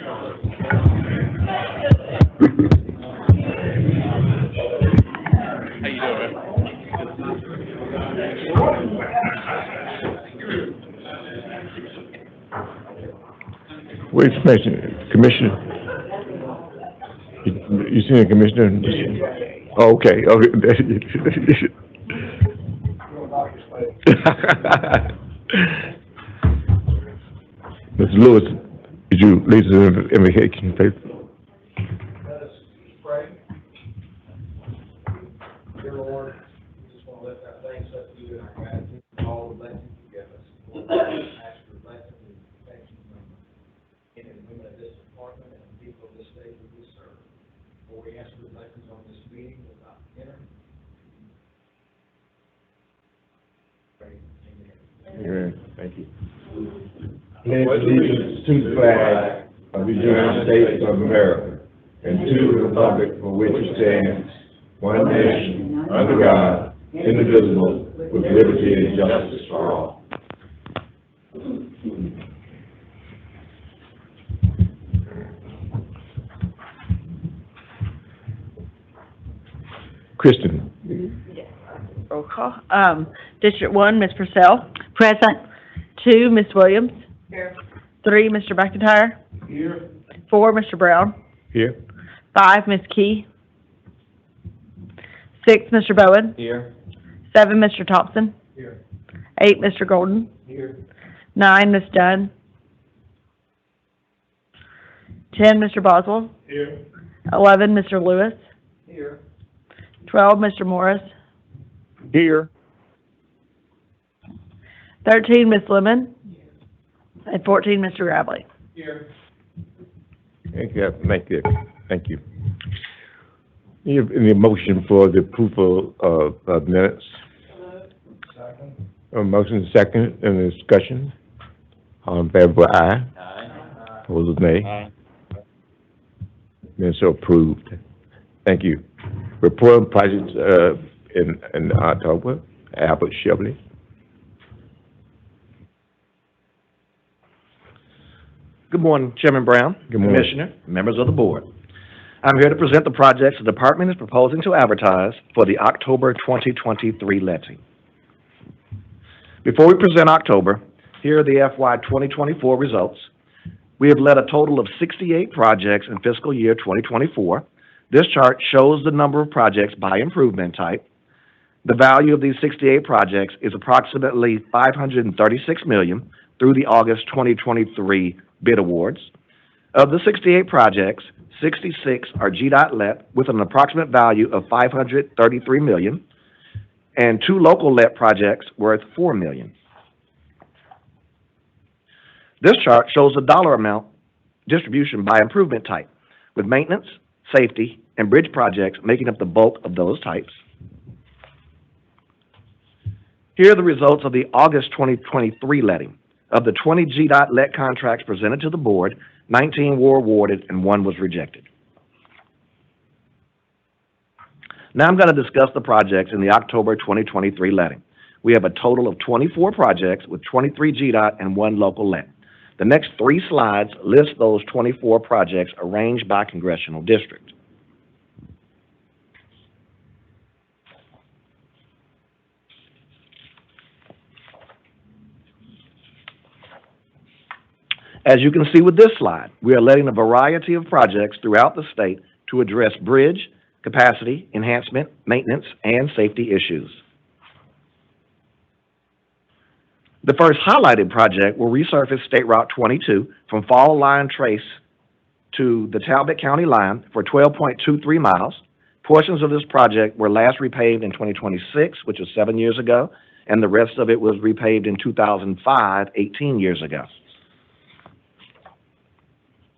How you doing, Which commissioner? You seen a commissioner? Oh, okay, okay. Mr. Lewis, did you leave the invocation, please? Let us pray. Dear Lord, we just want to lift our thanks up to you and our gratitude for all the blessings you give us. Lord, we ask for blessings and protection from men and women of this department and the people of this state that we serve. Lord, we ask for blessings on this meeting without dinner. Pray. Amen. Thank you. Pledge allegiance to the flag of the United States of America and to the republic for which it stands, one nation, under God, indivisible, with liberty and justice for all. Kristen, Roll call. District 1, Ms. Purcell. Present. 2, Ms. Williams. Here. 3, Mr. McIntyre. Here. 4, Mr. Brown. here. 5, Ms. Key. 6, Mr. Bowen. Here. 7, Mr. Thompson. Here. 8, Mr. Golden. Here. 9, Ms. Dunn. 10, Mr. Boswell. Here. 11, Mr. Lewis. Here. 12, Mr. Morris. Here. 13, Ms. Lemon. And 14, Mr. Rabley. Here. Thank you, thank you. You have any motion for the approval of minutes? Second. A motion second, and discussion. All in favor, aye. Aye. Opposed, nay. Minutes are approved. Thank you. Report on projects, in October, Albert Shively. Good morning, Chairman Brown. Good morning. Commissioner, members of the board. I'm here to present the projects the department is proposing to advertise for the October 2023 letting. Before we present October, here are the FY 2024 results. We have let a total of 68 projects in fiscal year 2024. This chart shows the number of projects by improvement type. The value of these 68 projects is approximately $536 million through the August 2023 bid awards. Of the 68 projects, 66 are GDOT let with an approximate value of $533 million, and 2 local let projects worth $4 million. This chart shows the dollar amount distribution by improvement type, with maintenance, safety, and bridge projects making up the bulk of those types. Here are the results of the August 2023 letting. Of the 20 GDOT let contracts presented to the board, 19 were awarded and 1 was rejected. Now I'm going to discuss the projects in the October 2023 letting. We have a total of 24 projects with 23 GDOT and 1 local let. The next 3 slides list those 24 projects arranged by congressional district. As you can see with this slide, we are letting a variety of projects throughout the state to address bridge, capacity, enhancement, maintenance, and safety issues. The first highlighted project will resurface State Route 22 from Fall Line Trace to the Talbot County line for 12.23 miles. Portions of this project were last repaved in 2026, which was 7 years ago, and the rest of it was repaved in 2005, 18 years ago.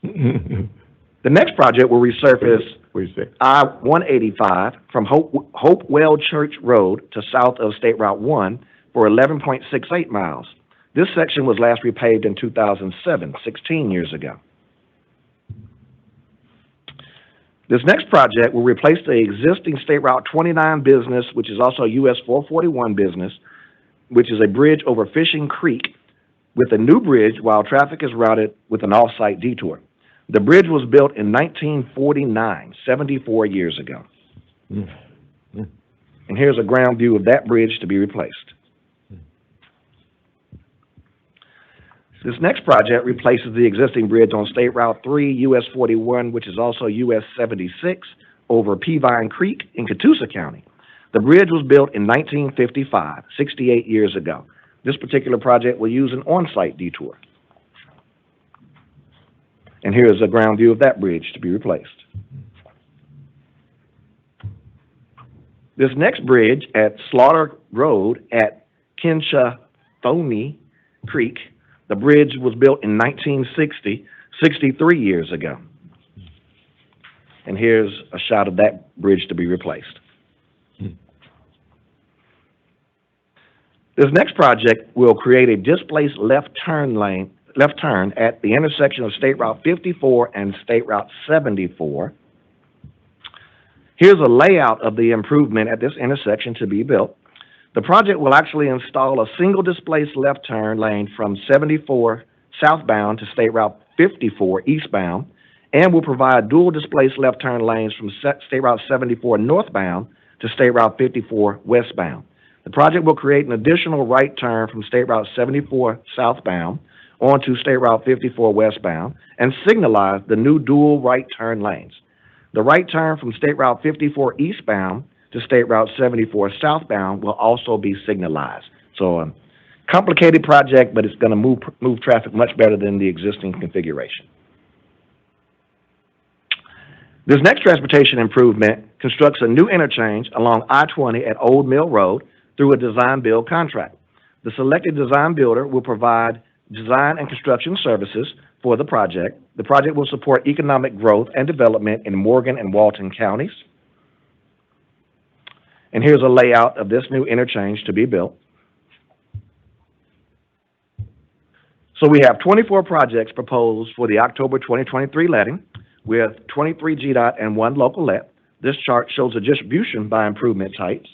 The next project will resurface I-185 from Hopewell Church Road to south of State Route 1 for 11.68 miles. This section was last repaved in 2007, 16 years ago. This next project will replace the existing State Route 29 business, which is also US 441 business, which is a bridge over Fishing Creek, with a new bridge while traffic is routed with an off-site detour. The bridge was built in 1949, 74 years ago. Mm. And here's a ground view of that bridge to be replaced. This next project replaces the existing bridge on State Route 3, US 41, which is also US 76, over Peavine Creek in Catoosa County. The bridge was built in 1955, 68 years ago. This particular project will use an on-site detour. And here is a ground view of that bridge to be replaced. This next bridge at Slaughter Road at Kinchathonee Creek, the bridge was built in 1960, 63 years ago. And here's a shot of that bridge to be replaced. This next project will create a displaced left turn at the intersection of State Route 54 and State Route 74. Here's a layout of the improvement at this intersection to be built. The project will actually install a single displaced left turn lane from 74 southbound to State Route 54 eastbound, and will provide dual displaced left turn lanes from State Route 74 northbound to State Route 54 westbound. The project will create an additional right turn from State Route 74 southbound onto State Route 54 westbound and signalize the new dual right turn lanes. The right turn from State Route 54 eastbound to State Route 74 southbound will also be signalized. So a complicated project, but it's going to move traffic much better than the existing configuration. This next transportation improvement constructs a new interchange along I-20 at Old Mill Road through a design-build contract. The selected design builder will provide design and construction services for the project. The project will support economic growth and development in Morgan and Walton counties. And here's a layout of this new interchange to be built. So we have 24 projects proposed for the October 2023 letting, with 23 GDOT and 1 local let. This chart shows a distribution by improvement types.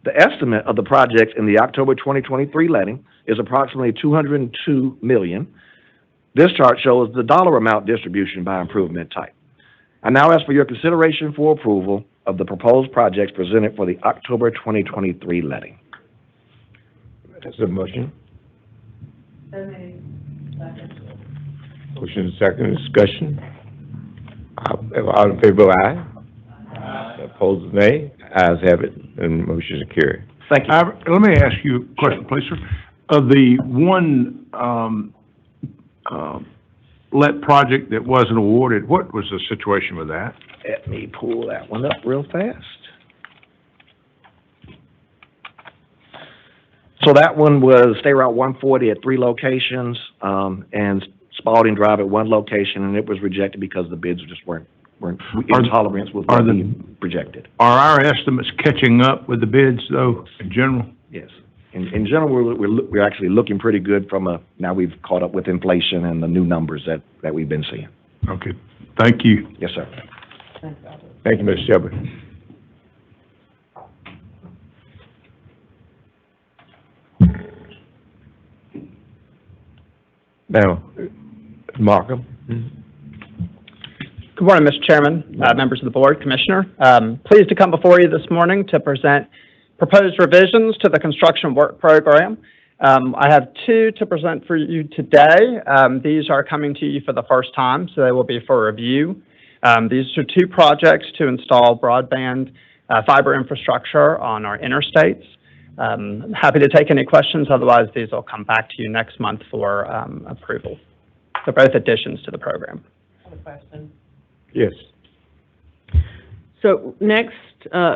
The estimate of the projects in the October 2023 letting is approximately $202 million. This chart shows the dollar amount distribution by improvement type. I now ask for your consideration for approval of the proposed projects presented for the October 2023 letting. That's a motion. Motion is second, discussion. All in favor, aye. Aye. Opposed, nay. Ayes have it, and motion is carried. Thank you. Let me ask you a question, please, sir. Of the one let project that wasn't awarded, what was the situation with that? Let me pull that one up real fast. So that one was State Route 140 at 3 locations, and Spalding Drive at 1 location, and it was rejected because the bids just weren't in tolerance with what we projected. Are our estimates catching up with the bids, though, in general? Yes. In general, we're actually looking pretty good now we've caught up with inflation and the new numbers that we've been seeing. Okay. Thank you. Yes, sir. Thank you, Mr. Shepard. Now, Markham. Good morning, Mr. Chairman, members of the board, Commissioner. Pleased to come before you this morning to present proposed revisions to the construction work program. I have 2 to present for you today. These are coming to you for the first time, so they will be for review. These are 2 projects to install broadband fiber infrastructure on our interstates. Happy to take any questions, otherwise these will come back to you next month for approval. They're both additions to the program. I have a question. Yes. So next,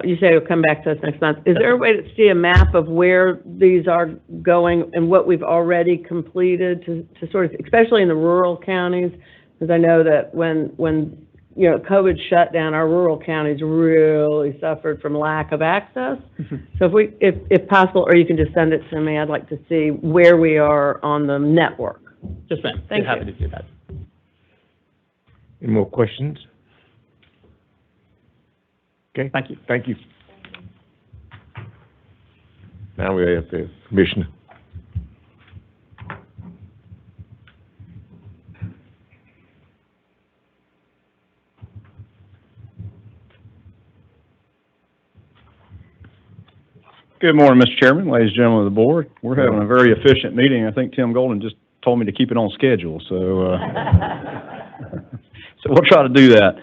you say it'll come back to us next month. Is there a way to see a map of where these are going and what we've already completed to sort of, especially in the rural counties? Because I know that when COVID shut down, our rural counties really suffered from lack of access. So if possible, or you can just send it to me, I'd like to see where we are on the network. Yes, ma'am. Thank you. Happy to do that. Any more questions? Okay. Thank you. Thank you. Now we're at the Commissioner. Good morning, Mr. Chairman, ladies and gentlemen of the board. We're having a very efficient meeting. I think Tim Golden just told me to keep it on schedule, so, so we'll try to do that.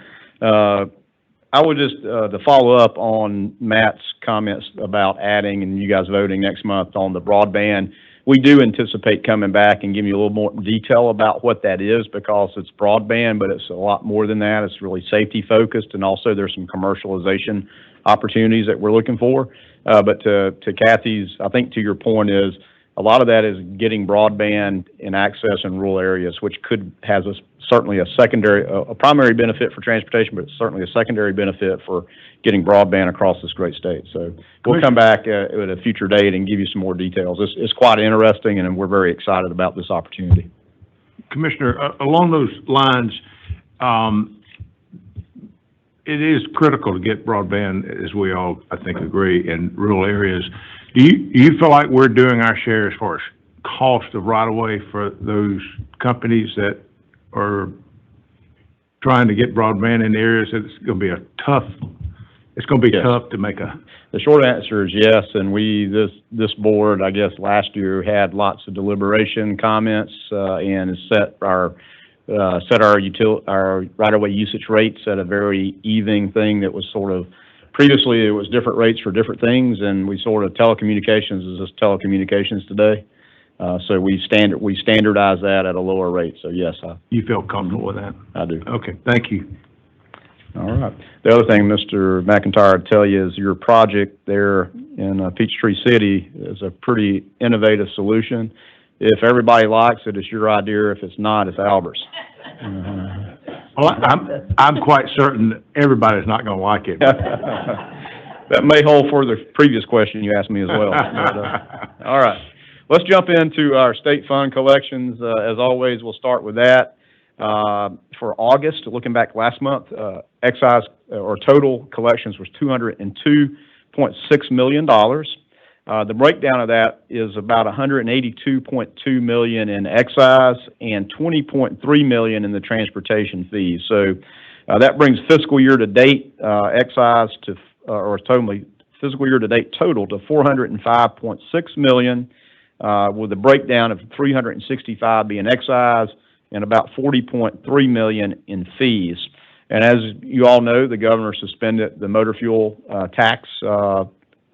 I would just, to follow up on Matt's comments about adding and you guys voting next month on the broadband, we do anticipate coming back and giving you a little more detail about what that is, because it's broadband, but it's a lot more than that. It's really safety focused, and also there's some commercialization opportunities that we're looking for. But to Kathy's, I think to your point is, a lot of that is getting broadband and access in rural areas, which has certainly a secondary, a primary benefit for transportation, but certainly a secondary benefit for getting broadband across this great state. So we'll come back at a future date and give you some more details. It's quite interesting, and we're very excited about this opportunity. Commissioner, along those lines, it is critical to get broadband, as we all, I think, agree, in rural areas. Do you feel like we're doing our share as far as cost of right-of-way for those companies that are trying to get broadband in areas that it's going to be tough to make a... The short answer is yes, and this board, I guess, last year had lots of deliberation, comments, and set our right-of-way usage rates at a very even thing that was sort of, previously it was different rates for different things, and we sort of, telecommunications is just telecommunications today. So we standardize that at a lower rate, so yes. You feel comfortable with that? I do. Okay, thank you. All right. The other thing, Mr. McIntyre, I'd tell you is your project there in Peachtree City is a pretty innovative solution. If everybody likes it, it's your idea. If it's not, it's Albert's. Well, I'm quite certain that everybody's not going to like it. That may hold for the previous question you asked me as well. But, all right. Let's jump into our state fund collections. As always, we'll start with that. For August, looking back last month, excise or total collections was $202.6 million. The breakdown of that is about $182.2 million in excise and $20.3 million in the transportation fees. So that brings fiscal year to date excise to, or totally fiscal year to date total to $405.6 million, with a breakdown of $365 being excise and about $40.3 million in fees. And as you all know, the governor suspended the motor fuel tax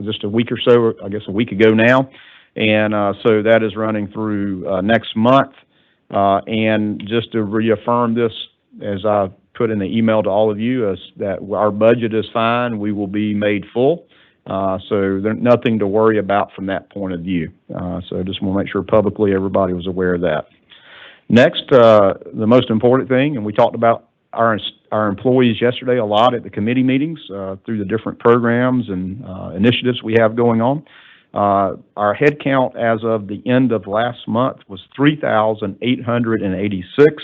just a week or so, I guess a week ago now. And so that is running through next month. And just to reaffirm this, as I put in the email to all of you, is that our budget is fine. We will be made full. So there's nothing to worry about from that point of view. So just want to make sure publicly everybody was aware of that. Next, the most important thing, and we talked about our employees yesterday a lot at the committee meetings through the different programs and initiatives we have going on. Our head count as of the end of last month was 3,886.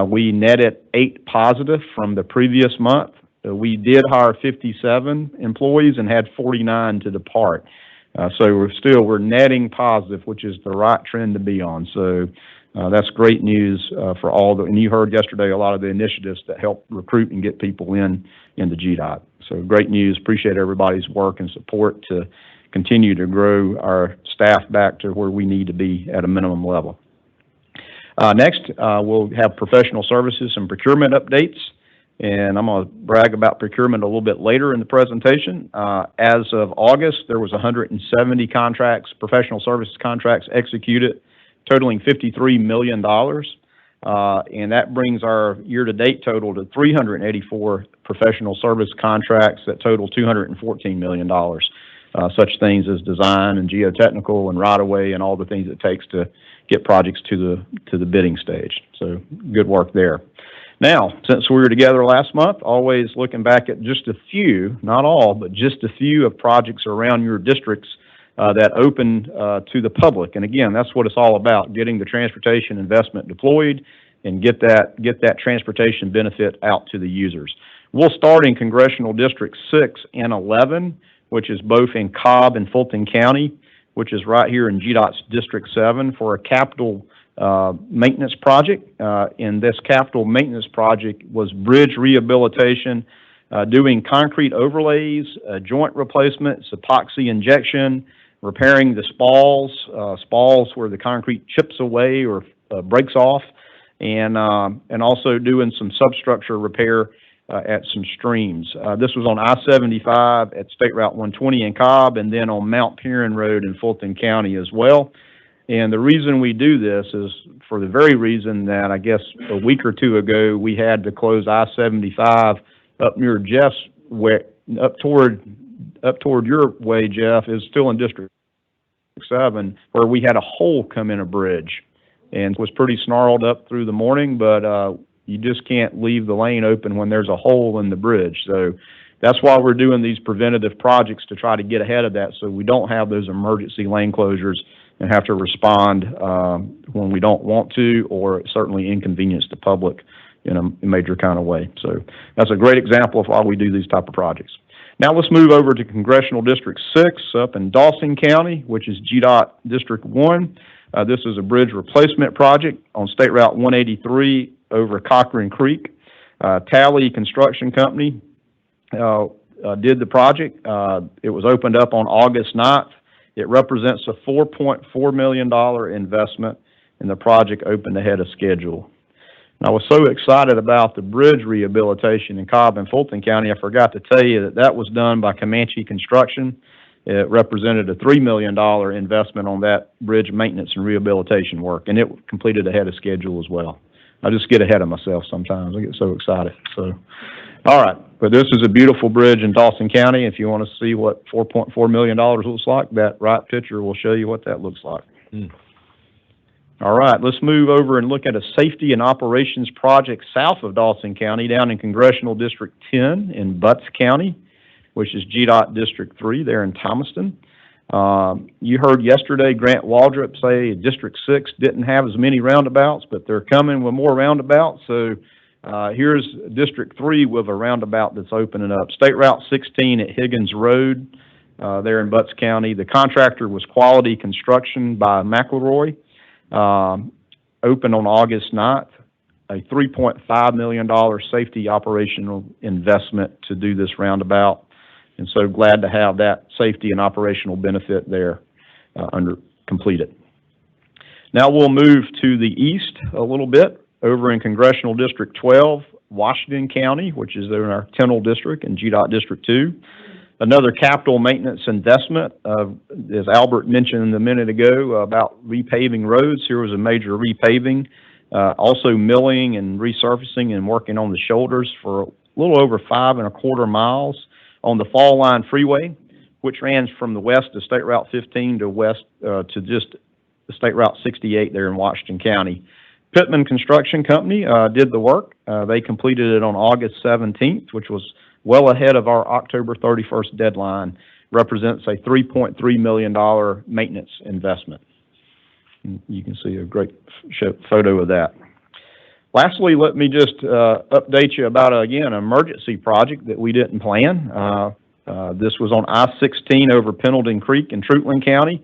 We netted 8 positive from the previous month. We did hire 57 employees and had 49 to depart. So we're netting positive, which is the right trend to be on. So that's great news for and you heard yesterday a lot of the initiatives that help recruit and get people in the GDOT. So great news. Appreciate everybody's work and support to continue to grow our staff back to where we need to be at a minimum level. Next, we'll have professional services and procurement updates. And I'm going to brag about procurement a little bit later in the presentation. As of August, there was 170 contracts, professional services contracts executed, totaling $53 million. And that brings our year-to-date total to 384 professional service contracts that total $214 million. Such things as design and geotechnical and right-of-way and all the things it takes to get projects to the bidding stage. So good work there. Now, since we were together last month, always looking back at just a few, not all, but just a few of projects around your districts that opened to the public. And again, that's what it's all about, getting the transportation investment deployed and get that transportation benefit out to the users. We'll start in Congressional District 6 and 11, which is both in Cobb and Fulton County, which is right here in GDOT's District 7 for a capital maintenance project. And this capital maintenance project was bridge rehabilitation doing concrete overlays, joint replacements, epoxy injection, repairing the spalls where the concrete chips away or breaks off, and also doing some substructure repair at some streams. This was on I-75 at State Route 120 in Cobb, and then on Mount Piran Road in Fulton County as well. And the reason we do this is for the very reason that I guess a week or two ago, we had to close I-75 up near Jeff's way, up toward your way, Jeff, is still in District 7, where we had a hole come in a bridge. And it was pretty snarled up through the morning, but you just can't leave the lane open when there's a hole in the bridge. So that's why we're doing these preventative projects, to try to get ahead of that so we don't have those emergency lane closures and have to respond when we don't want to, or certainly inconvenience the public in a major kind of way. So that's a great example of why we do these type of projects. Now let's move over to Congressional District 6 up in Dawson County, which is GDOT District 1. This is a bridge replacement project on State Route 183 over Cochran Creek. Tally Construction Company did the project. It was opened up on August 9th. It represents a $4.4 million investment, and the project opened ahead of schedule. And I was so excited about the bridge rehabilitation in Cobb and Fulton County, I forgot to tell you that that was done by Comanche Construction. It represented a $3 million investment on that bridge maintenance and rehabilitation work, and it completed ahead of schedule as well. I just get ahead of myself sometimes. I get so excited. So, all right. But this is a beautiful bridge in Dawson County. If you want to see what $4.4 million looks like, that right picture will show you what that looks like. All right. Let's move over and look at a safety and operations project south of Dawson County, down in Congressional District 10 in Butts County, which is GDOT District 3 there in Thomaston. You heard yesterday Grant Waldrop say District 6 didn't have as many roundabouts, but they're coming with more roundabouts. So here's District 3 with a roundabout that's opening up. State Route 16 at Higgins Road there in Butts County. The contractor was Quality Construction by McElroy. Opened on August 9th. A $3.5 million safety operational investment to do this roundabout. And so glad to have that safety and operational benefit there completed. Now we'll move to the east a little bit, over in Congressional District 12, Washington County, which is in our Tennille District and GDOT District 2. Another capital maintenance investment, as Albert mentioned a minute ago about repaving roads. Here was a major repaving, also milling and resurfacing and working on the shoulders for a little over 5.25 miles on the Fall Line Freeway, which ran from the west of State Route 15 to west to just the State Route 68 there in Washington County. Pittman Construction Company did the work. They completed it on August 17th, which was well ahead of our October 31st deadline. Represents a $3.3 million maintenance investment. You can see a great photo of that. Lastly, let me just update you about, again, an emergency project that we didn't plan. This was on I-16 over Pendleton Creek in Treutlen County.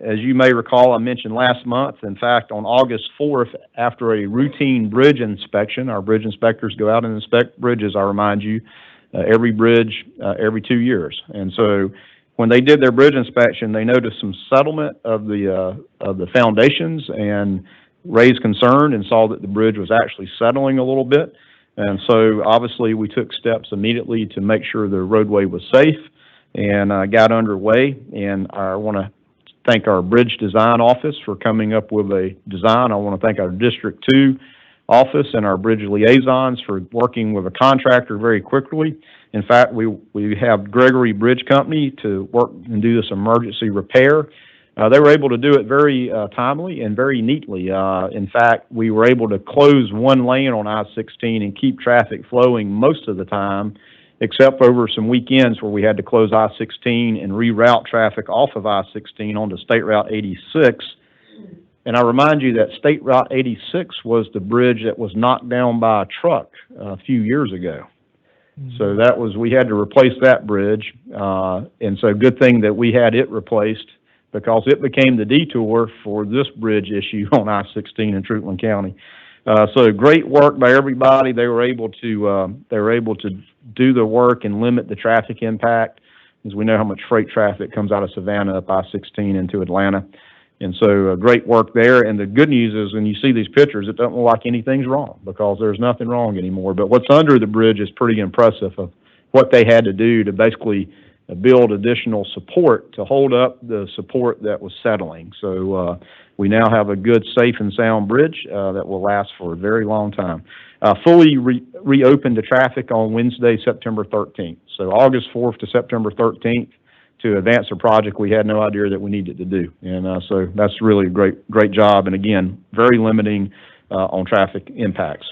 As you may recall, I mentioned last month, in fact, on August 4th, after a routine bridge inspection, our bridge inspectors go out and inspect bridges, I remind you, every bridge every 2 years. And so when they did their bridge inspection, they noticed some settlement of the foundations and raised concern and saw that the bridge was actually settling a little bit. And so obviously we took steps immediately to make sure the roadway was safe and got underway. And I want to thank our bridge design office for coming up with a design. I want to thank our District 2 office and our bridge liaisons for working with a contractor very quickly. In fact, we have Gregory Bridge Company to work and do this emergency repair. They were able to do it very timely and very neatly. In fact, we were able to close one lane on I-16 and keep traffic flowing most of the time, except over some weekends where we had to close I-16 and reroute traffic off of I-16 onto State Route 86. And I remind you that State Route 86 was the bridge that was knocked down by a truck a few years ago. So we had to replace that bridge. And so good thing that we had it replaced, because it became the detour for this bridge issue on I-16 in Treutlen County. So great work by everybody. They were able to do the work and limit the traffic impact, as we know how much freight traffic comes out of Savannah up I-16 into Atlanta. And so great work there. And the good news is when you see these pictures, it doesn't look like anything's wrong because there's nothing wrong anymore. But what's under the bridge is pretty impressive of what they had to do to basically build additional support to hold up the support that was settling. So we now have a good, safe, and sound bridge that will last for a very long time. Fully reopened to traffic on Wednesday, September 13th. So August 4th to September 13th to advance a project we had no idea that we needed to do. And so that's really a great job. And again, very limiting on traffic impacts.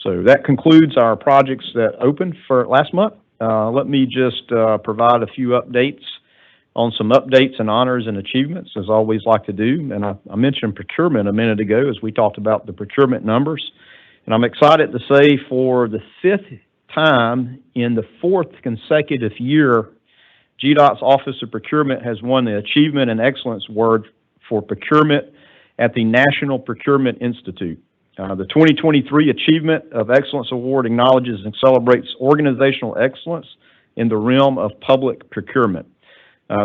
So that concludes our projects that opened for last month. Let me just provide a few updates on some updates and honors and achievements, as I always like to do. And I mentioned procurement a minute ago as we talked about the procurement numbers. And I'm excited to say for the 5th time in the 4th consecutive year, GDOT's Office of Procurement has won the Achievement and Excellence Award for Procurement at the National Procurement Institute. The 2023 Achievement of Excellence Award acknowledges and celebrates organizational excellence in the realm of public procurement.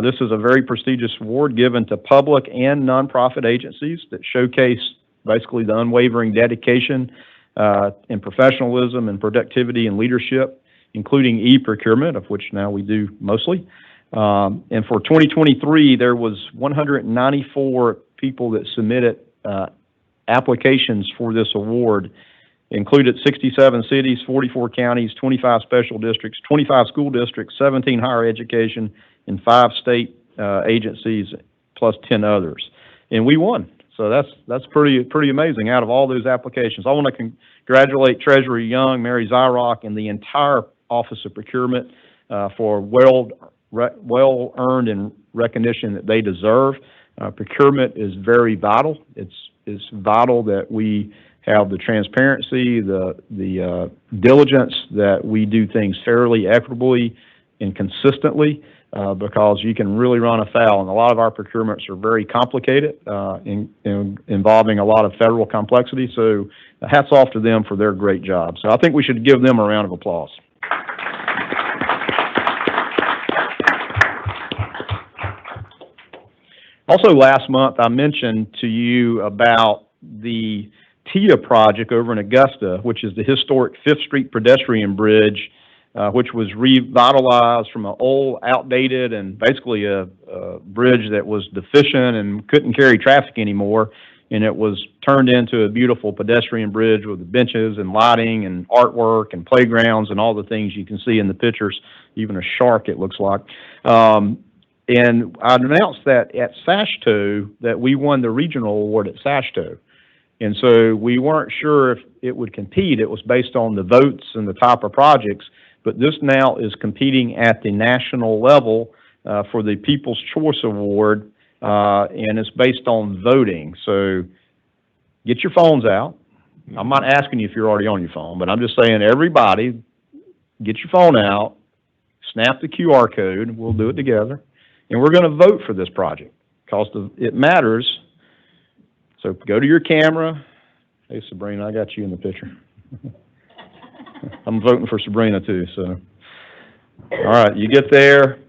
This is a very prestigious award given to public and nonprofit agencies that showcase basically the unwavering dedication and professionalism and productivity and leadership, including e-procurement, of which now we do mostly. And for 2023, there was 194 people that submitted applications for this award. Included 67 cities, 44 counties, 25 special districts, 25 school districts, 17 higher education, and 5 state agencies, plus 10 others. And we won. So that's pretty amazing out of all those applications. I want to congratulate Treasurer Young, Mary Zyrock, and the entire Office of Procurement for well-earned and recognition that they deserve. Procurement is very vital. It's vital that we have the transparency, the diligence, that we do things fairly, equitably, and consistently, because you can really run afoul. And a lot of our procurements are very complicated, involving a lot of federal complexity. So hats off to them for their great job. So I think we should give them a round of applause. Also, last month, I mentioned to you about the TIA project over in Augusta, which is the historic 5th Street pedestrian bridge, which was revitalized from an old, outdated, and basically a bridge that was deficient and couldn't carry traffic anymore. And it was turned into a beautiful pedestrian bridge with the benches and lighting and artwork and playgrounds and all the things you can see in the pictures, even a shark, it looks like. And I announced that at SASHTO that we won the regional award at SASHTO. And so we weren't sure if it would compete. It was based on the votes and the type of projects. But this now is competing at the national level for the People's Choice Award, and it's based on voting. So get your phones out. I'm not asking you if you're already on your phone, but I'm just saying everybody get your phone out, snap the QR code, we'll do it together. And we're going to vote for this project because it matters. So go to your camera. Hey, Sabrina, I got you in the picture. I'm voting for Sabrina too, so. All right, you get there,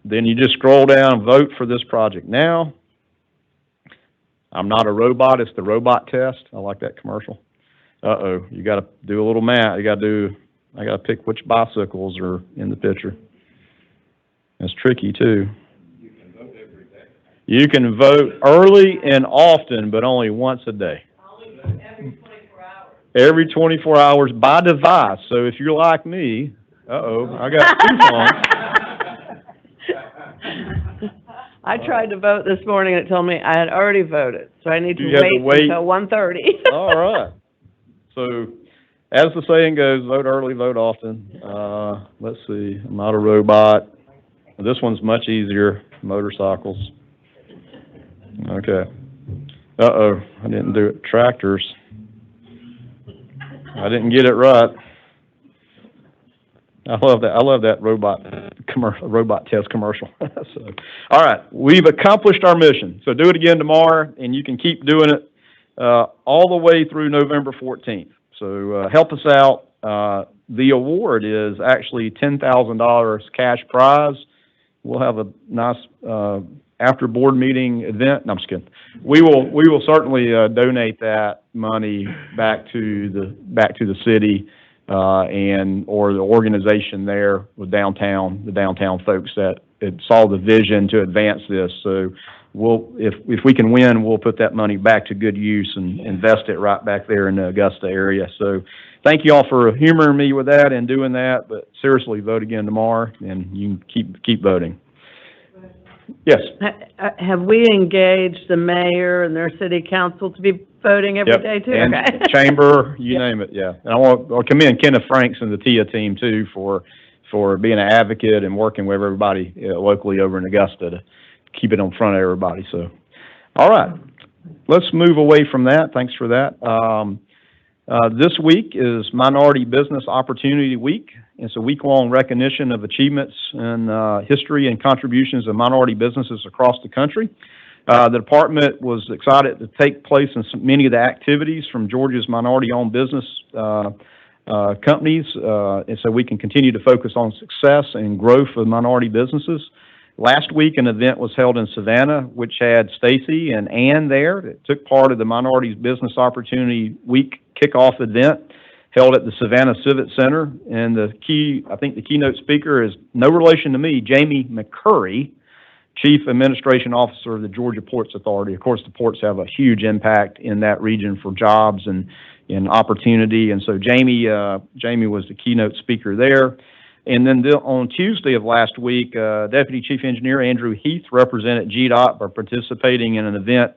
then you just scroll down and vote for this project. Now, I'm not a robot, it's the robot test. I like that commercial. Uh-oh, you got to do a little math. I got to pick which bicycles are in the picture. That's tricky, too. You can vote every day. You can vote early and often, but only once a day. Only every 24 hours. Every 24 hours by device. So if you're like me, I got 2 phones. I tried to vote this morning, and it told me I had already voted, so I need to You had to wait. until 1:30. All right. So, as the saying goes, vote early, vote often. Let's see, I'm not a robot. This one's much easier, motorcycles. Okay. Uh-oh, I didn't do it. Tractors. I didn't get it right. I love that robot test commercial. So, all right, we've accomplished our mission. So do it again tomorrow, and you can keep doing it all the way through November 14th. So, help us out. The award is actually $10,000 cash prize. We'll have a nice, after board meeting event. No, I'm just kidding. We will certainly, donate that money back to the city, or the organization there with the downtown folks that saw the vision to advance this. So if we can win, we'll put that money back to good use and invest it right back there in the Augusta area. So thank you all for humoring me with that and doing that, but seriously, vote again tomorrow, and you can keep voting. Yes. Have we engaged the mayor and their city council to be voting every day too? And Okay. chamber, you name it, yeah. And I'll commend Kenneth Franks and the TIA team too for being an advocate and working with everybody locally over in Augusta to keep it in front of everybody. So, all right, let's move away from that. Thanks for that. This week is Minority Business Opportunity Week. It's a week-long recognition of achievements in history and contributions of minority businesses across the country. The department was excited to take place in many of the activities from Georgia's minority-owned business companies, and so we can continue to focus on success and growth of minority businesses. Last week, an event was held in Savannah, which had Stacy and Ann there. It took part of the Minority Business Opportunity Week kickoff event held at the Savannah Civic Center. And the keynote speaker is no relation to me, Jamie McCurry, Chief Administration Officer of the Georgia Ports Authority. Of course, the ports have a huge impact in that region for jobs and opportunity. And so Jamie was the keynote speaker there. And then on Tuesday of last week, Deputy Chief Engineer Andrew Heath represented GDOT by participating in an event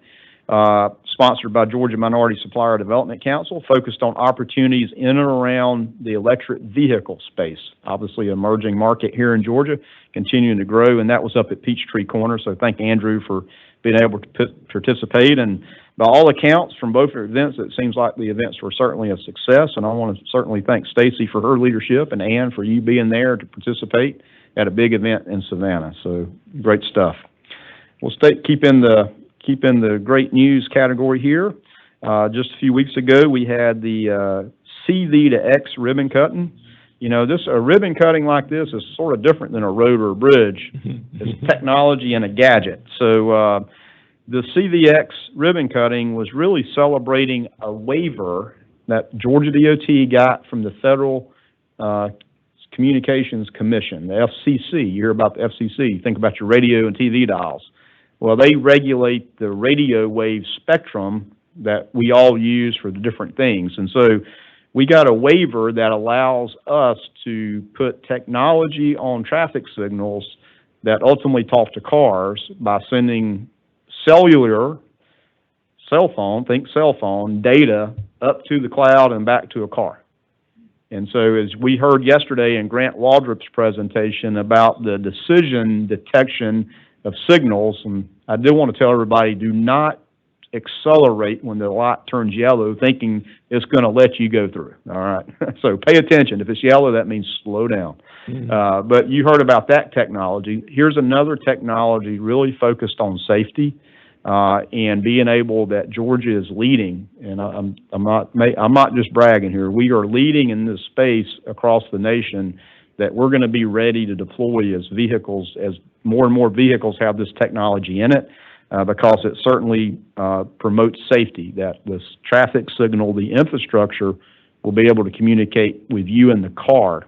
sponsored by Georgia Minority Supplier Development Council, focused on opportunities in and around the electric vehicle space. Obviously, an emerging market here in Georgia, continuing to grow, and that was up at Peachtree Corner. So thank Andrew for being able to participate. And by all accounts, from both events, it seems like the events were certainly a success. And I want to certainly thank Stacy for her leadership and Ann for you being there to participate at a big event in Savannah. So great stuff. We'll keep in the great news category here. Just a few weeks ago, we had the CV to X ribbon cutting. You know, a ribbon cutting like this is sort of different than a road or a bridge. It's technology and a gadget. So the CVX ribbon cutting was really celebrating a waiver that Georgia DOT got from the Federal Communications Commission, the FCC. You hear about the FCC, you think about your radio and TV dials. Well, they regulate the radio wave spectrum that we all use for the different things. And so we got a waiver that allows us to put technology on traffic signals that ultimately talk to cars by sending cell phone data up to the cloud and back to a car. And so as we heard yesterday in Grant Waldrop's presentation about the decision detection of signals, and I do want to tell everybody, do not accelerate when the light turns yellow thinking it's going to let you go through, all right? So pay attention. If it's yellow, that means slow down. But you heard about that technology. Here's another technology really focused on safety and being able that Georgia is leading. And I'm not just bragging here. We are leading in this space across the nation that we're going to be ready to deploy as more and more vehicles have this technology in it. Because it certainly promotes safety, that this traffic signal, the infrastructure, will be able to communicate with you in the car.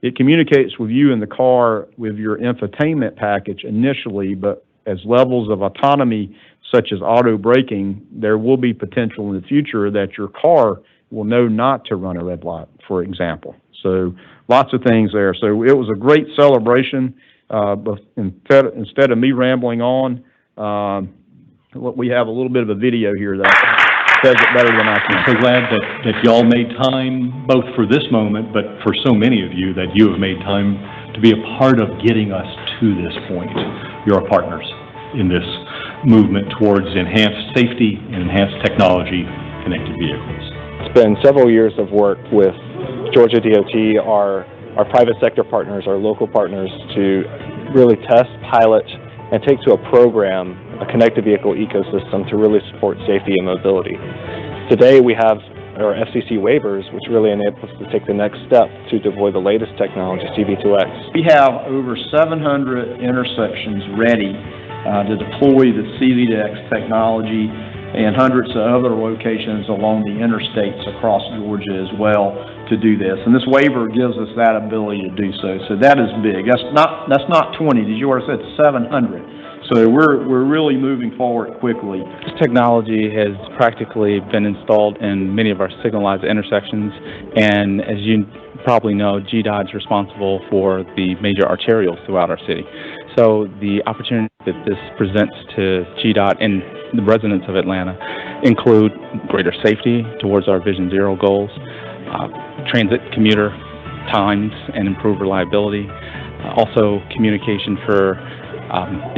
It communicates with you in the car with your infotainment package initially, but as levels of autonomy, such as auto braking, there will be potential in the future that your car will know not to run a red light, for example. So lots of things there. So it was a great celebration. But instead of me rambling on, we have a little bit of a video here that says it better than I can. I'm so glad that y'all made time, both for this moment, but for so many of you that you have made time to be a part of getting us to this point. You're our partners in this movement towards enhanced safety and enhanced technology connected vehicles. It's been several years of work with Georgia DOT, our private sector partners, our local partners, to really test, pilot, and take to a program, a connected vehicle ecosystem to really support safety and mobility. Today we have our FCC waivers, which really enable us to take the next step to deploy the latest technology, CV2X. We have over 700 intersections ready to deploy the CV2X technology and hundreds of other locations along the interstates across Georgia as well to do this. And this waiver gives us that ability to do so. So that is big. That's not 20. Did you already say it's 700? So we're really moving forward quickly. This technology has practically been installed in many of our signalized intersections, and as you probably know, GDOT is responsible for the major arterials throughout our city. So the opportunity that this presents to GDOT and the residents of Atlanta include greater safety towards our Vision Zero goals, transit commuter times and improved reliability, also communication for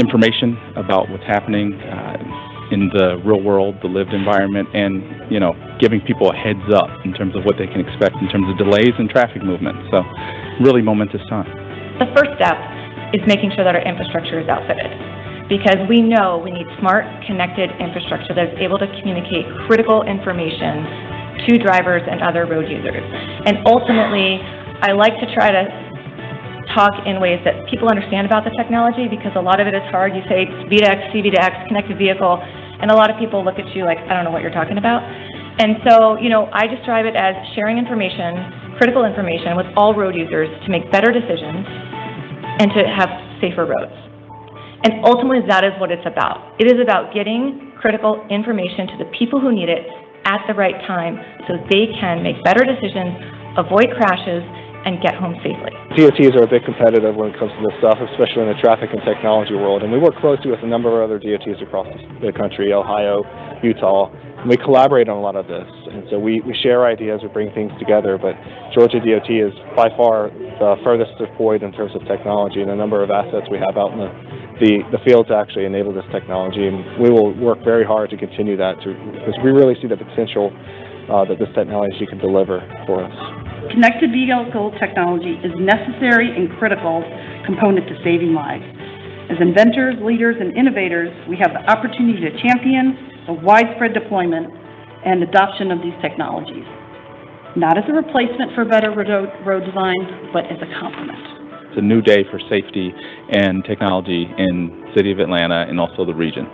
information about what's happening in the real world, the lived environment, and, you know, giving people a heads up in terms of what they can expect in terms of delays and traffic movement. So really momentous time. The first step is making sure that our infrastructure is outfitted, because we know we need smart, connected infrastructure that is able to communicate critical information to drivers and other road users. And ultimately, I like to try to talk in ways that people understand about the technology, because a lot of it is hard. You say V2X, CV2X, connected vehicle, and a lot of people look at you like, I don't know what you're talking about. And so, you know, I describe it as sharing information, critical information with all road users to make better decisions and to have safer roads. And ultimately, that is what it's about. It is about getting critical information to the people who need it at the right time so they can make better decisions, avoid crashes, and get home safely. DOTs are a bit competitive when it comes to this stuff, especially in the traffic and technology world. And we work closely with a number of other DOTs across the country, Ohio, Utah, and we collaborate on a lot of this. And so we share ideas, we bring things together, but Georgia DOT is by far the furthest deployed in terms of technology and the number of assets we have out in the field to actually enable this technology. And we will work very hard to continue that because we really see the potential that this technology can deliver for us. Connected vehicle technology is necessary and critical component to saving lives. As inventors, leaders, and innovators, we have the opportunity to champion the widespread deployment and adoption of these technologies, not as a replacement for better road design, but as a complement. It's a new day for safety and technology in the city of Atlanta and also the region.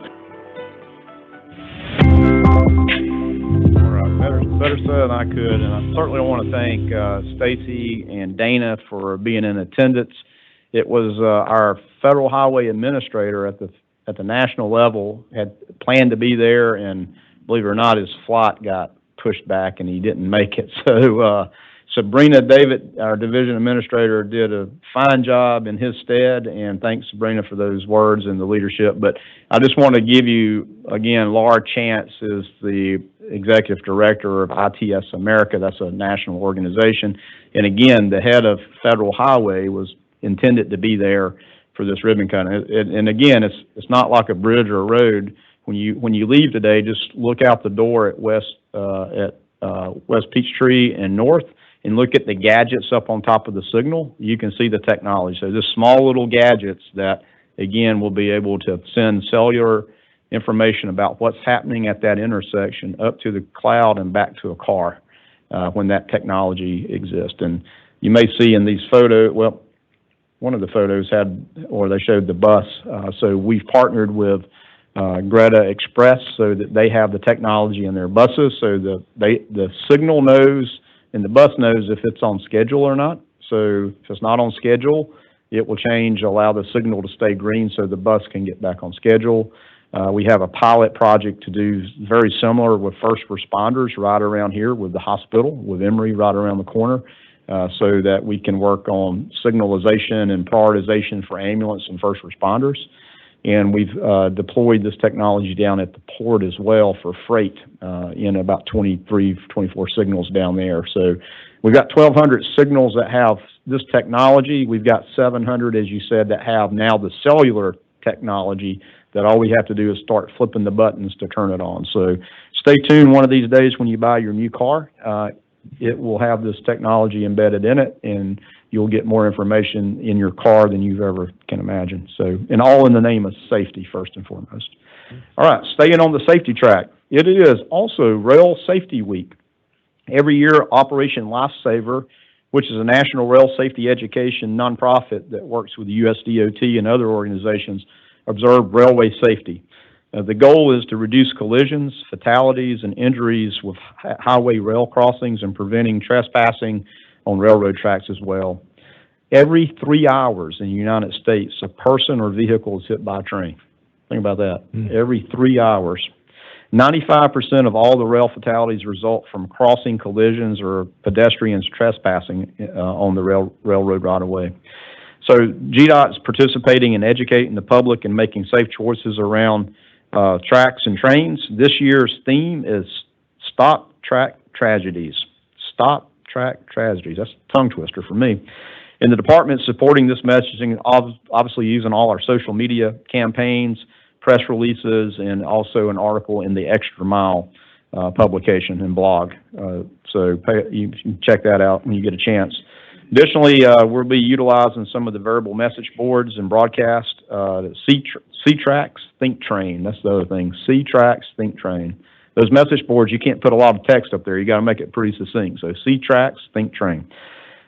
Better said than I could, and I certainly want to thank Stacy and Dana for being in attendance. It was our federal highway administrator at the national level had planned to be there, and believe it or not, his flight got pushed back and he didn't make it. So Sabrina David, our division administrator, did a fine job in his stead, and thanks, Sabrina, for those words and the leadership. But I just want to give you, again, Laura Chance is the executive director of ITS America. That's a national organization. And again, the head of Federal Highway was intended to be there for this ribbon cutting. And again, it's not like a bridge or a road. When you leave today, just look out the door at West Peachtree and North, and look at the gadgets up on top of the signal. You can see the technology. So just small little gadgets that, again, will be able to send cellular information about what's happening at that intersection up to the cloud and back to a car when that technology exists. And you may see in these photos, well, one of the photos they showed the bus. So we've partnered with Greta Express so that they have the technology in their buses, so the signal knows and the bus knows if it's on schedule or not. So if it's not on schedule, it will allow the signal to stay green so the bus can get back on schedule. We have a pilot project to do very similar with first responders right around here with the hospital, with Emory right around the corner, so that we can work on signalization and prioritization for ambulance and first responders. And we've deployed this technology down at the port as well for freight in about 23, 24 signals down there. So we've got 1,200 signals that have this technology. We've got 700, as you said, that have now the cellular technology that all we have to do is start flipping the buttons to turn it on. So stay tuned one of these days when you buy your new car. It will have this technology embedded in it, and you'll get more information in your car than you ever can imagine. So, and all in the name of safety, first and foremost. All right, staying on the safety track. It is also Rail Safety Week. Every year, Operation Lifesaver, which is a national rail safety education nonprofit that works with the USDOT and other organizations, observe railway safety. The goal is to reduce collisions, fatalities, and injuries with highway rail crossings and preventing trespassing on railroad tracks as well. Every 3 hours in the United States, a person or vehicle is hit by a train. Think about that. Every 3 hours. 95% of all the rail fatalities result from crossing collisions or pedestrians trespassing on the railroad right-of-way. So GDOT is participating in educating the public and making safe choices around tracks and trains. This year's theme is Stop Track Tragedies. Stop Track Tragedies. That's a tongue twister for me. And the department is supporting this messaging, obviously using all our social media campaigns, press releases, and also an article in the Extra Mile publication and blog. You can check that out when you get a chance. Additionally, we'll be utilizing some of the variable message boards and broadcast. C-Tracks, Think Train. That's the other thing. C-Tracks, Think Train. Those message boards, you can't put a lot of text up there. You got to make it pretty succinct. So C-Tracks, Think Train,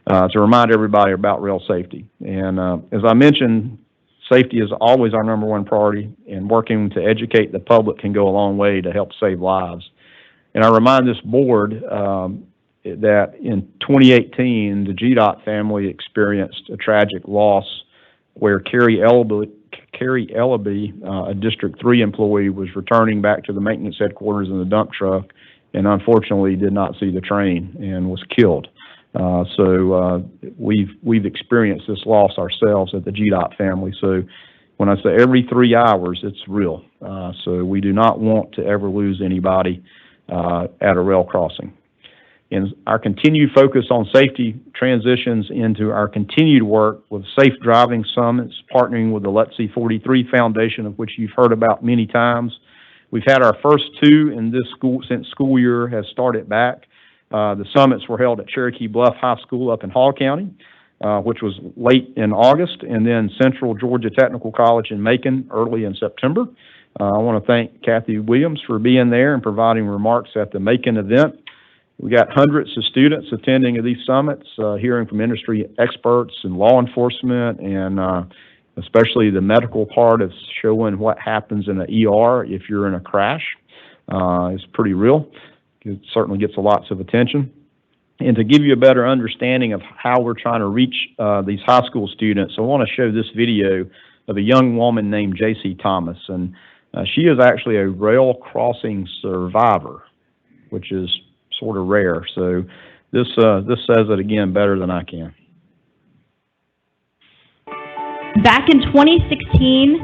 to remind everybody about rail safety. And as I mentioned, safety is always our number one priority, and working to educate the public can go a long way to help save lives. And I remind this board that in 2018, the GDOT family experienced a tragic loss where Carrie Ellaby, a District 3 employee, was returning back to the maintenance headquarters in the dump truck and unfortunately did not see the train and was killed. We've experienced this loss ourselves at the GDOT family. So when I say every 3 hours, it's real. So we do not want to ever lose anybody at a rail crossing. And our continued focus on safety transitions into our continued work with Safe Driving Summits, partnering with the LETC 43 Foundation, of which you've heard about many times. We've had our first two in this school since school year has started back. The summits were held at Cherokee Bluff High School up in Hall County, which was late in August, and then Central Georgia Technical College in Macon early in September. I want to thank Kathy Williams for being there and providing remarks at the Macon event. We got hundreds of students attending these summits, hearing from industry experts and law enforcement, and especially the medical part of showing what happens in an ER if you're in a crash. It's pretty real. It certainly gets lots of attention. And to give you a better understanding of how we're trying to reach these high school students, I want to show this video of a young woman named J.C. Thomas. And she is actually a rail crossing survivor, which is sort of rare. So this says it again better than I can. Back in 2016,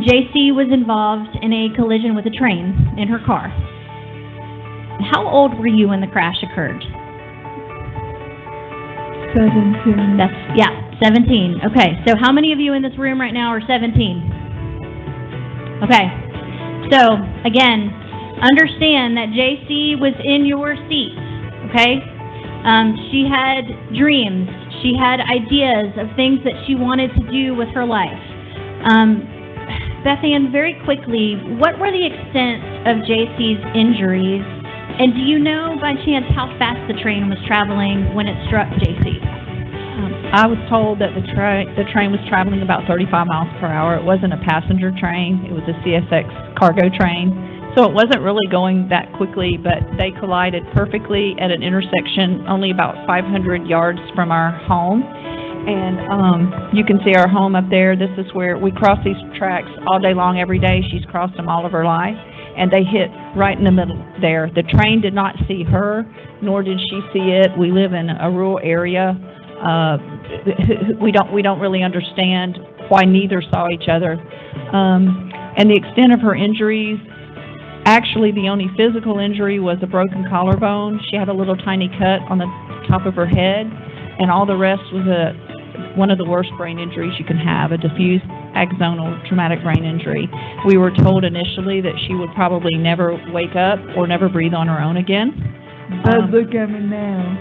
J.C. was involved in a collision with a train in her car. How old were you when the crash occurred? 17. 17. Okay, so how many of you in this room right now are 17? Okay, so again, understand that JC was in your seat, okay? She had dreams. She had ideas of things that she wanted to do with her life. Beth Ann, very quickly, what were the extent of JC's injuries? And do you know by chance how fast the train was traveling when it struck JC? I was told that the train was traveling about 35 miles per hour. It wasn't a passenger train. It was a CSX cargo train. So it wasn't really going that quickly, but they collided perfectly at an intersection only about 500 yards from our home. And you can see our home up there. This is where we cross these tracks all day long, every day. She's crossed them all of her life. And they hit right in the middle there. The train did not see her, nor did she see it. We live in a rural area. We don't really understand why neither saw each other. And the extent of her injuries, actually the only physical injury was a broken collarbone. She had a little tiny cut on the top of her head, and all the rest was one of the worst brain injuries you can have, a diffuse axonal traumatic brain injury. We were told initially that she would probably never wake up or never breathe on her own again. But look at me now.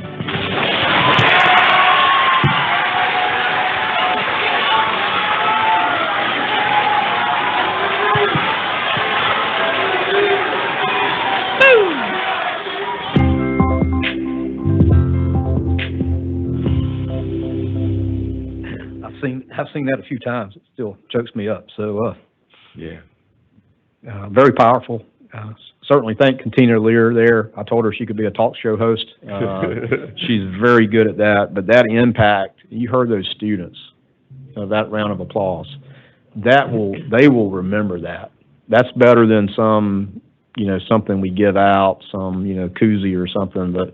I've seen that a few times. It still chokes me up. So, Yeah. very powerful. Certainly thank Katina Lear there. I told her she could be a talk show host. She's very good at that, but that impact, you heard those students, that round of applause, they will remember that. That's better than some, something we give out, some, koozie or something, but,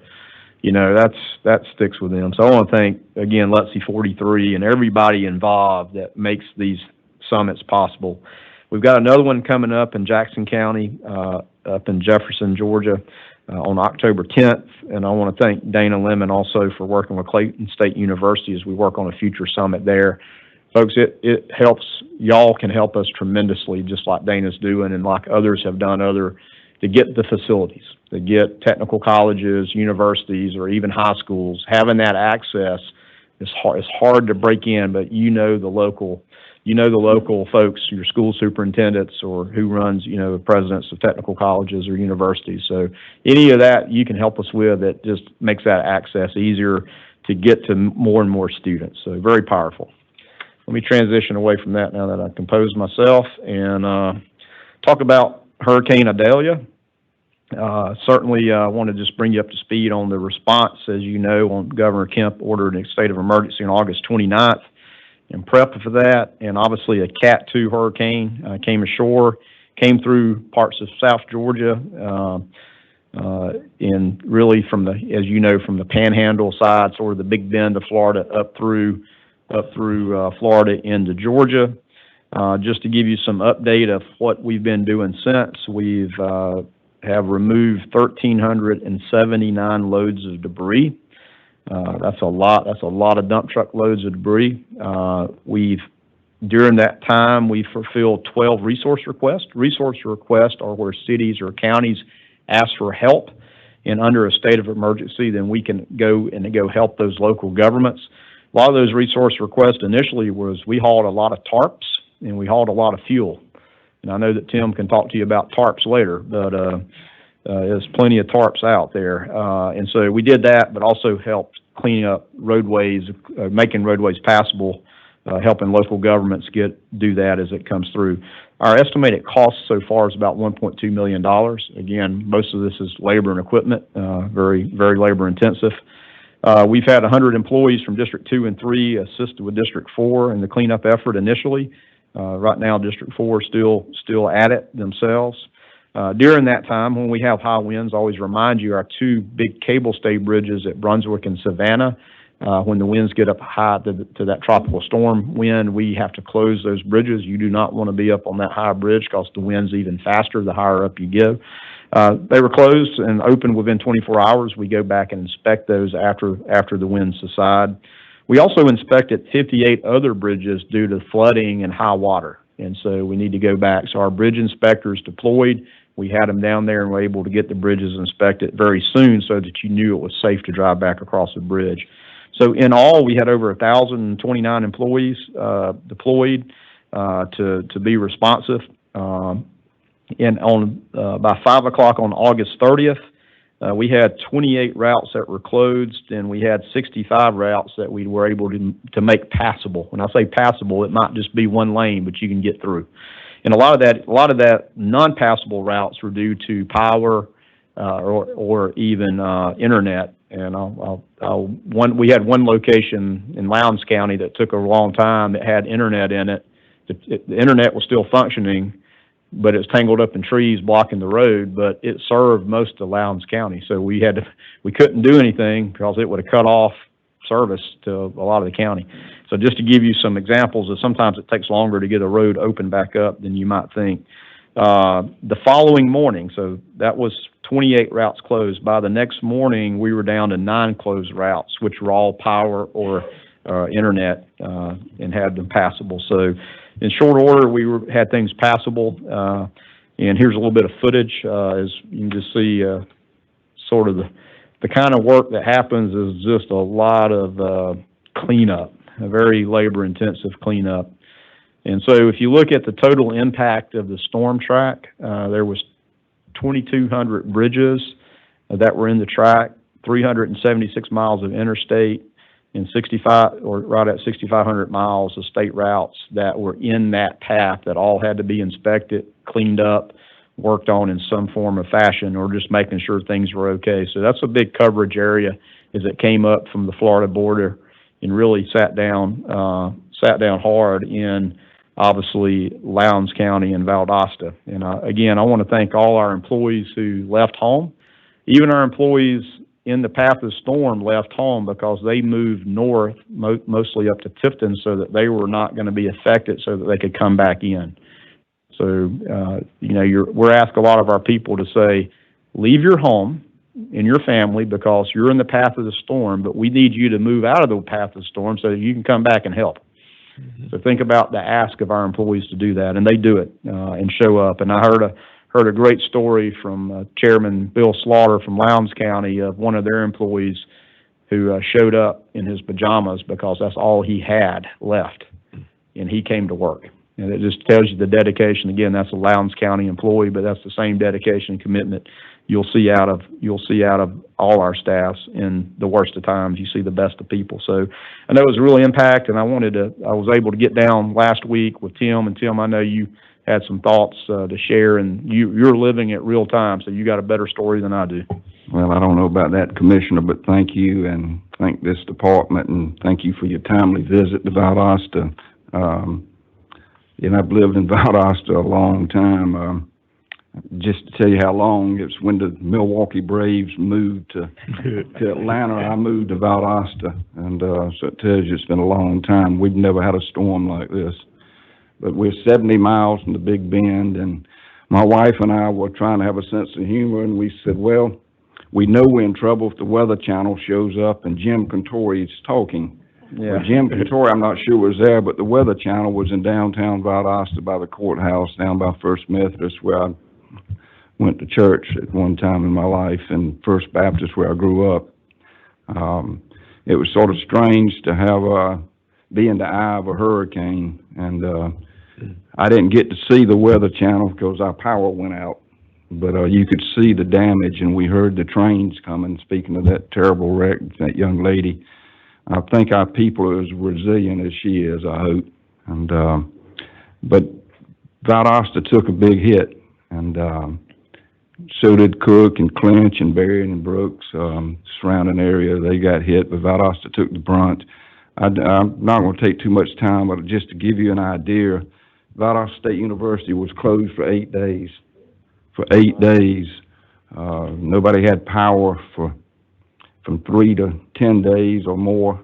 that sticks with them. So I want to thank, again, LUTC 43 and everybody involved that makes these summits possible. We've got another one coming up in Jackson County, up in Jefferson, Georgia, on October 10th. And I want to thank Dana Lemon also for working with Clayton State University as we work on a future summit there. Folks, it helps, y'all can help us tremendously, just like Dana's doing and like others have done to get the facilities, to get technical colleges, universities, or even high schools. Having that access is hard. It's hard to break in, but the local folks, your school superintendents, or who runs, presidents of technical colleges or universities. So any of that you can help us with, it just makes that access easier to get to more and more students. So very powerful. Let me transition away from that now that I've composed myself and talk about Hurricane Idalia. Certainly want to just bring you up to speed on the response. As you know, Governor Kemp ordered a state of emergency on August 29th. And prep for that, and obviously a Cat 2 hurricane came ashore, came through parts of South Georgia, and really from from the Panhandle side, sort of the Big Bend of Florida, up through Florida into Georgia. Just to give you some update of what we've been doing since, we've have removed 1,379 loads of debris. That's a lot. That's a lot of dump truck loads of debris. During that time, we fulfilled 12 resource requests. Resource requests are where cities or counties ask for help, and under a state of emergency, then we can go help those local governments. A lot of those resource requests initially we hauled a lot of tarps and we hauled a lot of fuel. And I know that Tim can talk to you about tarps later, but there's plenty of tarps out there. And so we did that, but also helped cleaning up roadways, making roadways passable, helping local governments do that as it comes through. Our estimated cost so far is about $1.2 million. Again, most of this is labor and equipment, very, very labor intensive. We've had 100 employees from District 2 and 3 assisted with District 4 in the cleanup effort initially. Right now, District 4 is still at it themselves. During that time, when we have high winds, I always remind you, our two big cable stay bridges at Brunswick and Savannah, when the winds get up high to that tropical storm wind, we have to close those bridges. You do not want to be up on that high bridge because the wind's even faster the higher up you go. They were closed and opened within 24 hours. We go back and inspect those after the winds subside. We also inspected 58 other bridges due to flooding and high water. And so we need to go back. So our bridge inspectors deployed. We had them down there and were able to get the bridges inspected very soon so that you knew it was safe to drive back across the bridge. So in all, we had over 1,029 employees deployed to be responsive. And by 5 o'clock on August 30th, we had 28 routes that were closed, and we had 65 routes that we were able to make passable. When I say passable, it might just be one lane, but you can get through. And a lot of that non-passable routes were due to power or even internet. And we had one location in Lowndes County that took a long time that had internet in it. The internet was still functioning, but it's tangled up in trees blocking the road, but it served most of Lowndes County. So we couldn't do anything because it would have cut off service to a lot of the county. So just to give you some examples of sometimes it takes longer to get a road open back up than you might think. The following morning, so that was 28 routes closed. By the next morning, we were down to 9 closed routes, which were all power or internet and had them passable. So in short order, had things passable. And here's a little bit of footage. As you can just see, sort of the kind of work that happens is just a lot of cleanup, a very labor-intensive cleanup. And so if you look at the total impact of the storm track, there was 2,200 bridges that were in the track, 376 miles of interstate, and 65, or right at 6,500 miles of state routes that were in that path that all had to be inspected, cleaned up, worked on in some form or fashion, or just making sure things were okay. So that's a big coverage area as it came up from the Florida border and really sat down hard in, obviously, Lowndes County and Valdosta. And again, I want to thank all our employees who left home. Even our employees in the path of the storm left home because they moved north, mostly up to Tifton, so that they were not going to be affected, so that they could come back in. So, we're asking a lot of our people to say, leave your home and your family because you're in the path of the storm, but we need you to move out of the path of the storm so that you can come back and help. So think about the ask of our employees to do that, and they do it and show up. And I heard a great story from Chairman Bill Slaughter from Lowndes County of one of their employees who showed up in his pajamas because that's all he had left, and he came to work. And it just tells you the dedication. Again, that's a Lowndes County employee, but that's the same dedication and commitment you'll see out of all our staffs. In the worst of times, you see the best of people. So I know it was a real impact, and I was able to get down last week with Tim. And Tim, I know you had some thoughts to share, and you're living it real time, so you got a better story than I do. Well, I don't know about that, Commissioner, but thank you, and thank this department, and thank you for your timely visit to Valdosta. I've lived in Valdosta a long time. Just to tell you how long, it's when the Milwaukee Braves moved to Atlanta, I moved to Valdosta, and so it tells you it's been a long time. We've never had a storm like this. But we're 70 miles from the Big Bend, and my wife and I were trying to have a sense of humor, and we said, well, we know we're in trouble if the Weather Channel shows up and Jim Cantori is talking. Yeah. Well, Jim Cantori, I'm not sure was there, but the Weather Channel was in downtown Valdosta by the courthouse, down by First Methodist, where I went to church at one time in my life, and First Baptist, where I grew up. It was sort of strange to have be in the eye of a hurricane, and I didn't get to see the Weather Channel because our power went out, but you could see the damage, and we heard the trains coming. Speaking of that terrible wreck, that young lady, I think our people are as resilient as she is, I hope. And but Valdosta took a big hit, and so did Cook and Clinch and Berrien and Brooks, surrounding area. They got hit, but Valdosta took the brunt. I'm not going to take too much time, but just to give you an idea, Valdosta State University was closed for 8 days. For 8 days, nobody had power from 3 to 10 days or more.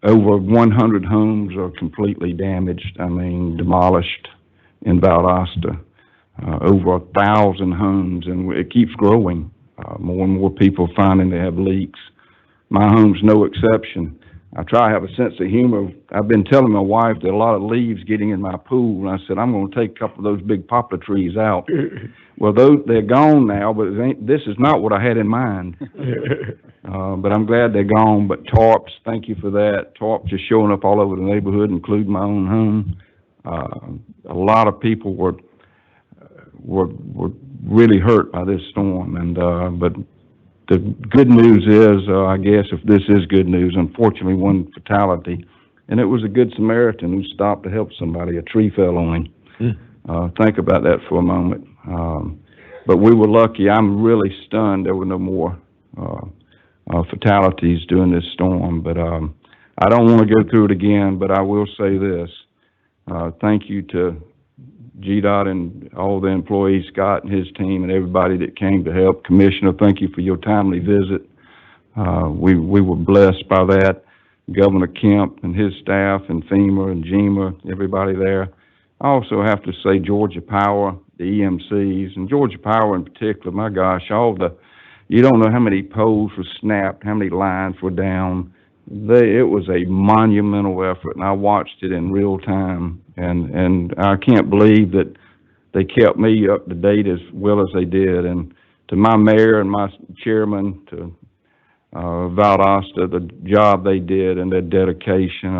Over 100 homes are completely damaged, demolished in Valdosta. Over 1,000 homes, and it keeps growing. More and more people finding they have leaks. My home's no exception. I try to have a sense of humor. I've been telling my wife that a lot of leaves getting in my pool, and I said, I'm going to take a couple of those big poplar trees out. Well, they're gone now, but this is not what I had in mind. But I'm glad they're gone. But tarps, thank you for that. Tarps just showing up all over the neighborhood, including my own home. A lot of people were really hurt by this storm, and but the good news is, I guess if this is good news, unfortunately one fatality, and it was a good Samaritan who stopped to help somebody. A tree fell on him. Think about that for a moment. But we were lucky. I'm really stunned there were no more fatalities during this storm, but I don't want to go through it again, but I will say this. Thank you to GDOT and all the employees, Scott and his team, and everybody that came to help. Commissioner, thank you for your timely visit. We were blessed by that. Governor Kemp and his staff, and FEMA and GEMA, everybody there. I also have to say Georgia Power, the EMCs, and Georgia Power in particular, my gosh, you don't know how many poles were snapped, how many lines were down. It was a monumental effort, and I watched it in real time, and I can't believe that they kept me up to date as well as they did. And to my mayor and my chairman, to Valdosta, the job they did and their dedication,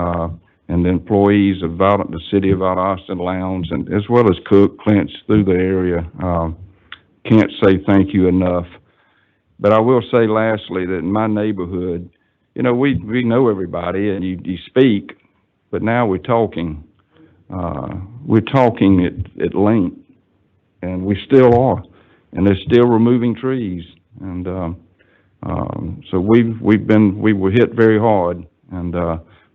and the employees of the city of Valdosta and Lowndes, and as well as Cook, Clinch, through the area, can't say thank you enough. But I will say lastly that in my neighborhood, you know, we know everybody and you speak, but now we're talking at length, and we still are, and they're still removing trees, and, so we were hit very hard, and,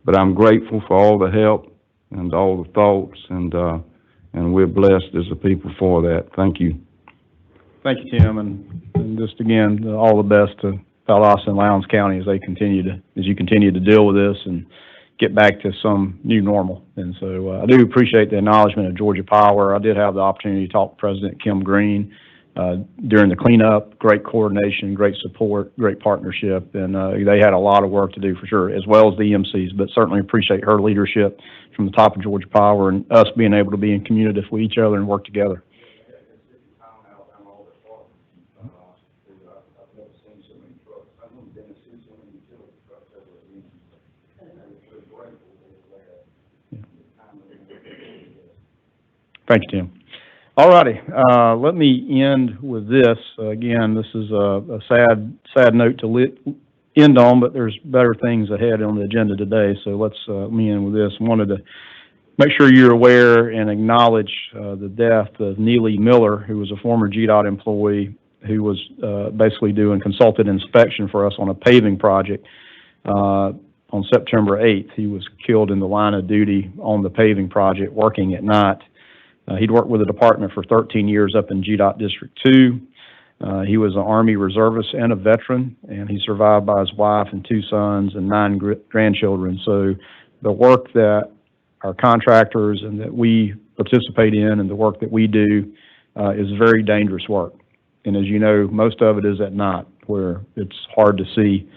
but I'm grateful for all the help and all the thoughts, and we're blessed as a people for that. Thank you. Thank you, Tim, and just again, all the best to Valdosta and Lowndes County as you continue to deal with this and get back to some new normal. And so I do appreciate the acknowledgement of Georgia Power. I did have the opportunity to talk to President Kim Green during the cleanup. Great coordination, great support, great partnership, and they had a lot of work to do for sure, as well as the EMCs, but certainly appreciate her leadership from the top of Georgia Power and us being able to be in community with each other and work together. Thank you, Tim. All righty, let me end with this. Again, this is a sad note to end on, but there's better things ahead on the agenda today, so let me end with this. I wanted to make sure you're aware and acknowledge the death of Neely Miller, who was a former GDOT employee who was basically doing consulted inspection for us on a paving project on September 8th. He was killed in the line of duty on the paving project, working at night. He'd worked with the department for 13 years up in GDOT District 2. He was an Army reservist and a veteran, and he's survived by his wife and 2 sons and 9 grandchildren. So the work that our contractors and that we participate in and the work that we do is very dangerous work. And as you know, most of it is at night where it's hard to see.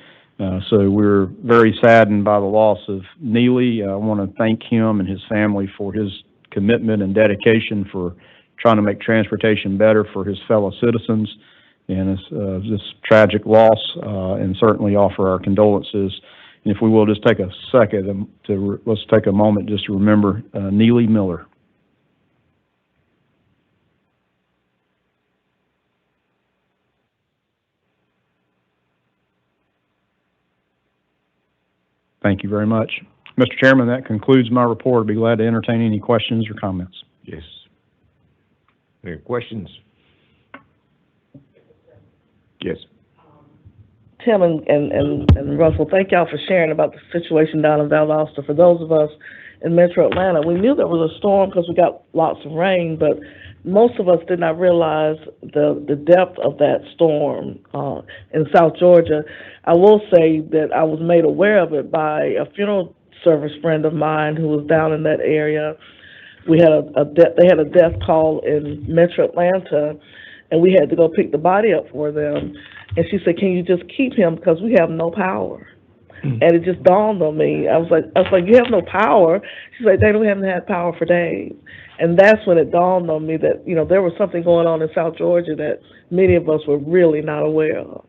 So we're very saddened by the loss of Neely. I want to thank him and his family for his commitment and dedication for trying to make transportation better for his fellow citizens, and this tragic loss, and certainly offer our condolences. And if we will, just take a second let's take a moment just to remember Neely Miller. Thank you very much. Mr. Chairman, that concludes my report. I'd be glad to entertain any questions or comments. Yes. Any questions? Yes. Tim and Russell, thank y'all for sharing about the situation down in Valdosta. For those of us in Metro Atlanta, we knew there was a storm because we got lots of rain, but most of us did not realize the depth of that storm in South Georgia. I will say that I was made aware of it by a funeral service friend of mine who was down in that area. We had they had a death call in Metro Atlanta, and we had to go pick the body up for them. And she said, "Can you just keep him because we have no power?" And it just dawned on me. I was like, "You have no power?" She's like, "They haven't had power for days." And that's when it dawned on me that, you know, there was something going on in South Georgia that many of us were really not aware of.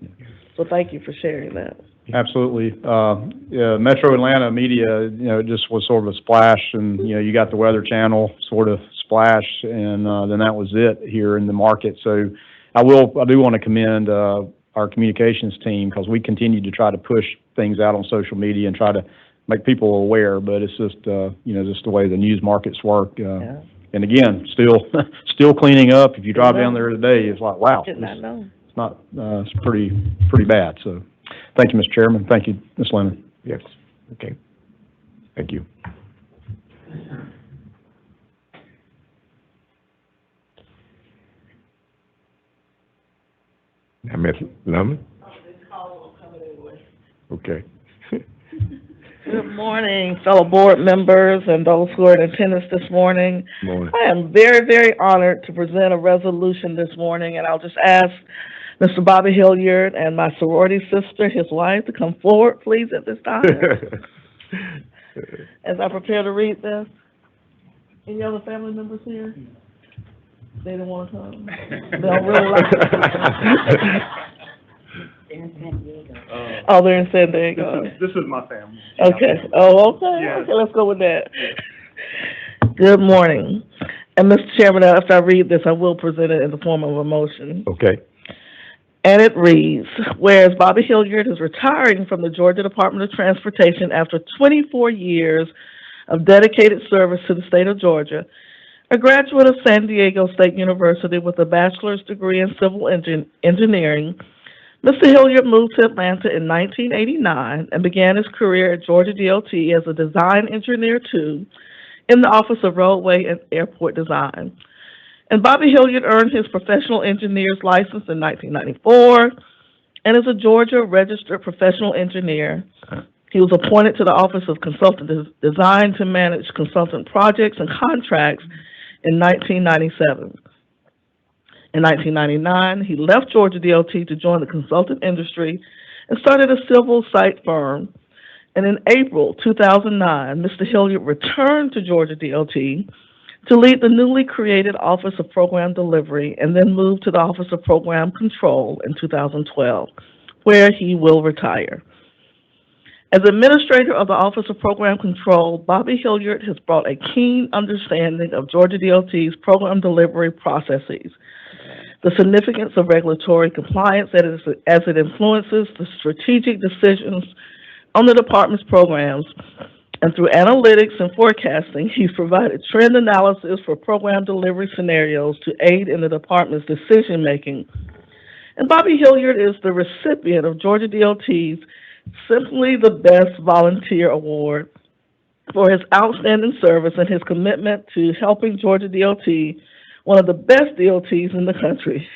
So thank you for sharing that. Absolutely. Metro Atlanta media, you know, it just was sort of a splash, and, you know, you got the Weather Channel sort of splash, and then that was it here in the market. So I do want to commend our communications team, because we continue to try to push things out on social media and try to make people aware, but it's just, you know, just the way the news markets work. Yeah. And again, still cleaning up. If you drive down there today, it's like, wow. Did not know. It's not, it's pretty bad. So thank you, Mr. Chairman. Thank you, Ms. Lennon. Yes. Okay. Thank you. Now, Ms. Lemon? Okay. Good morning, fellow board members and those who are in attendance this morning. Morning. I am very, very honored to present a resolution this morning, and I'll just ask Mr. Bobby Hilliard and my sorority sister, his wife, to come forward, please, at this time, as I prepare to read this. Any other family members here? They don't want to come? They don't really like it? Oh, they're in San Diego. This is my family. Okay. Oh, okay. Yes. Okay, let's go with that. Good morning. And Mr. Chairman, after I read this, I will present it in the form of a motion. Okay. And it reads, whereas Bobby Hilliard is retiring from the Georgia Department of Transportation after 24 years of dedicated service to the state of Georgia, a graduate of San Diego State University with a bachelor's degree in civil engineering, Mr. Hilliard moved to Atlanta in 1989 and began his career at Georgia DOT as a design engineer 2 in the Office of Roadway and Airport Design. And Bobby Hilliard earned his professional engineer's license in 1994 and is a Georgia registered professional engineer. He was appointed to the Office of Consultant Design to manage consultant projects and contracts in 1997. In 1999, he left Georgia DOT to join the consultant industry and started a civil site firm. And in April 2009, Mr. Hilliard returned to Georgia DOT to lead the newly created Office of Program Delivery and then moved to the Office of Program Control in 2012, where he will retire. As administrator of the Office of Program Control, Bobby Hilliard has brought a keen understanding of Georgia DOT's program delivery processes, the significance of regulatory compliance as it influences the strategic decisions on the department's programs, and through analytics and forecasting, he's provided trend analysis for program delivery scenarios to aid in the department's decision-making. And Bobby Hilliard is the recipient of Georgia DOT's Simply the Best Volunteer Award for his outstanding service and his commitment to helping Georgia DOT, one of the best DOTs in the country.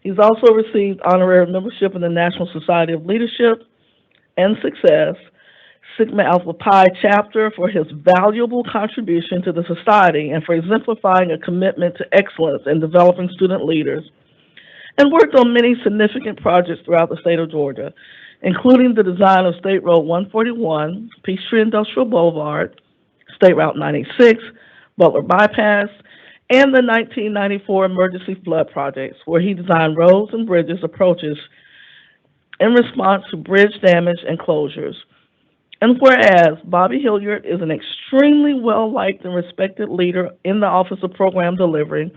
He's also received honorary membership in the National Society of Leadership and Success, Sigma Alpha Pi chapter, for his valuable contribution to the society and for exemplifying a commitment to excellence in developing student leaders, and worked on many significant projects throughout the state of Georgia, including the design of State Road 141, Peachtree Industrial Boulevard, State Route 96, Butler Bypass, and the 1994 emergency flood projects, where he designed roads and bridges approaches in response to bridge damage and closures. And whereas Bobby Hilliard is an extremely well-liked and respected leader in the Office of Program Delivery,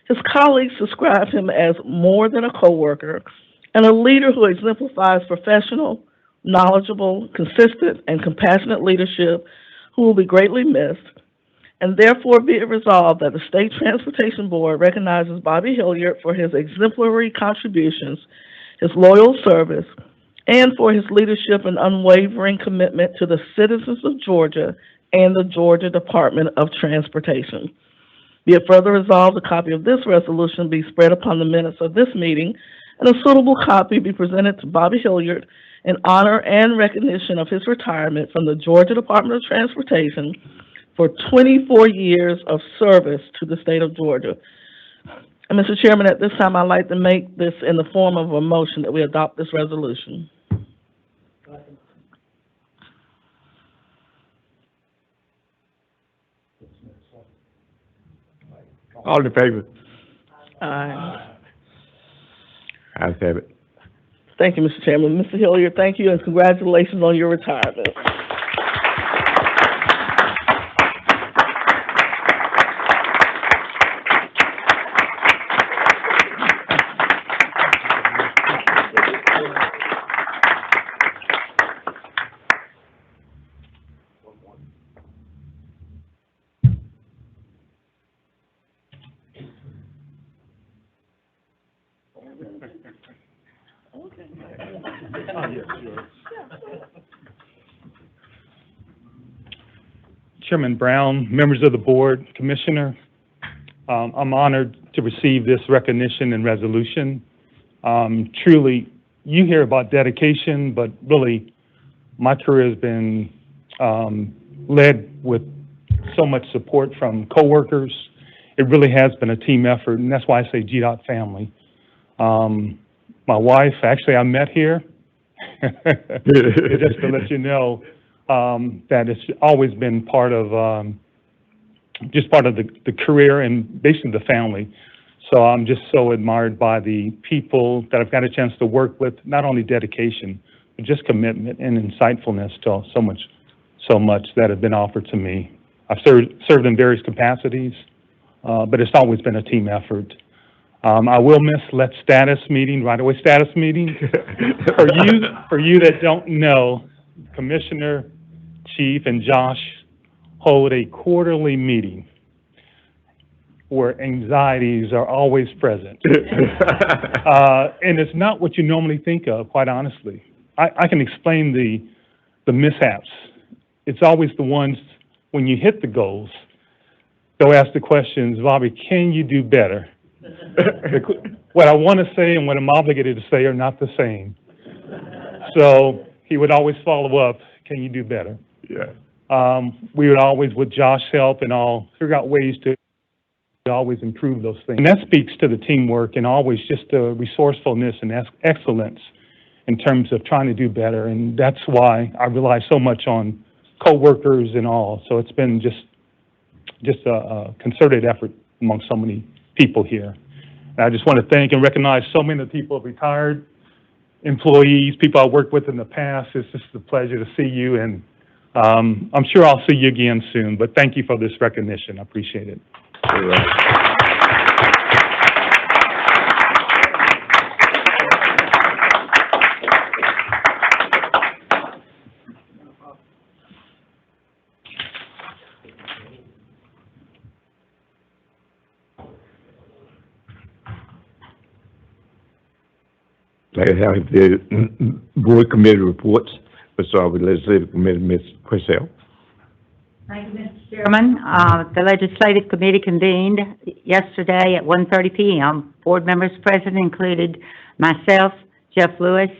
his colleagues describe him as more than a coworker and a leader who exemplifies professional, knowledgeable, consistent, and compassionate leadership who will be greatly missed. And therefore be it resolved that the State Transportation Board recognizes Bobby Hilliard for his exemplary contributions, his loyal service, and for his leadership and unwavering commitment to the citizens of Georgia and the Georgia Department of Transportation. Be it further resolved, a copy of this resolution be spread upon the minutes of this meeting, and a suitable copy be presented to Bobby Hilliard in honor and recognition of his retirement from the Georgia Department of Transportation for 24 years of service to the state of Georgia. And Mr. Chairman, at this time, I'd like to make this in the form of a motion that we adopt this resolution. All in favor? Aye. Ayes have it. Thank you, Mr. Chairman. Mr. Hilliard, thank you, and congratulations on your retirement. Chairman Brown, members of the board, Commissioner, I'm honored to receive this recognition and resolution. Truly, you hear about dedication, but really, my career has been led with so much support from coworkers. It really has been a team effort, and that's why I say GDOT family. My wife, actually, I met here. Just to let you know, that it's always been part of, just part of the career and basically the family. So I'm just so admired by the people that I've got a chance to work with, not only dedication, but just commitment and insightfulness to so much that have been offered to me. I've served in various capacities, but it's always been a team effort. I will miss Let's Status meeting, right-of-way status meeting. For you that don't know, Commissioner, Chief, and Josh hold a quarterly meeting where anxieties are always present. And it's not what you normally think of, quite honestly. I can explain the mishaps. It's always the ones when you hit the goals, they'll ask the questions, Bobby, can you do better? What I want to say and what I'm obligated to say are not the same. So he would always follow up, can you do better? Yeah. We would always, with Josh's help and all, figure out ways to always improve those things. And that speaks to the teamwork and always just the resourcefulness and excellence in terms of trying to do better. And that's why I rely so much on coworkers and all. So it's been just a concerted effort among so many people here. And I just want to thank and recognize so many of the people, retired employees, people I worked with in the past. It's just a pleasure to see you, and I'm sure I'll see you again soon. But thank you for this recognition. I appreciate it. Like I have the board committee reports. Let's start with legislative committee, Ms. Questel. Thank you, Mr. Chairman. The Legislative Committee convened yesterday at 1:30 p.m. Board members present included myself, Jeff Lewis,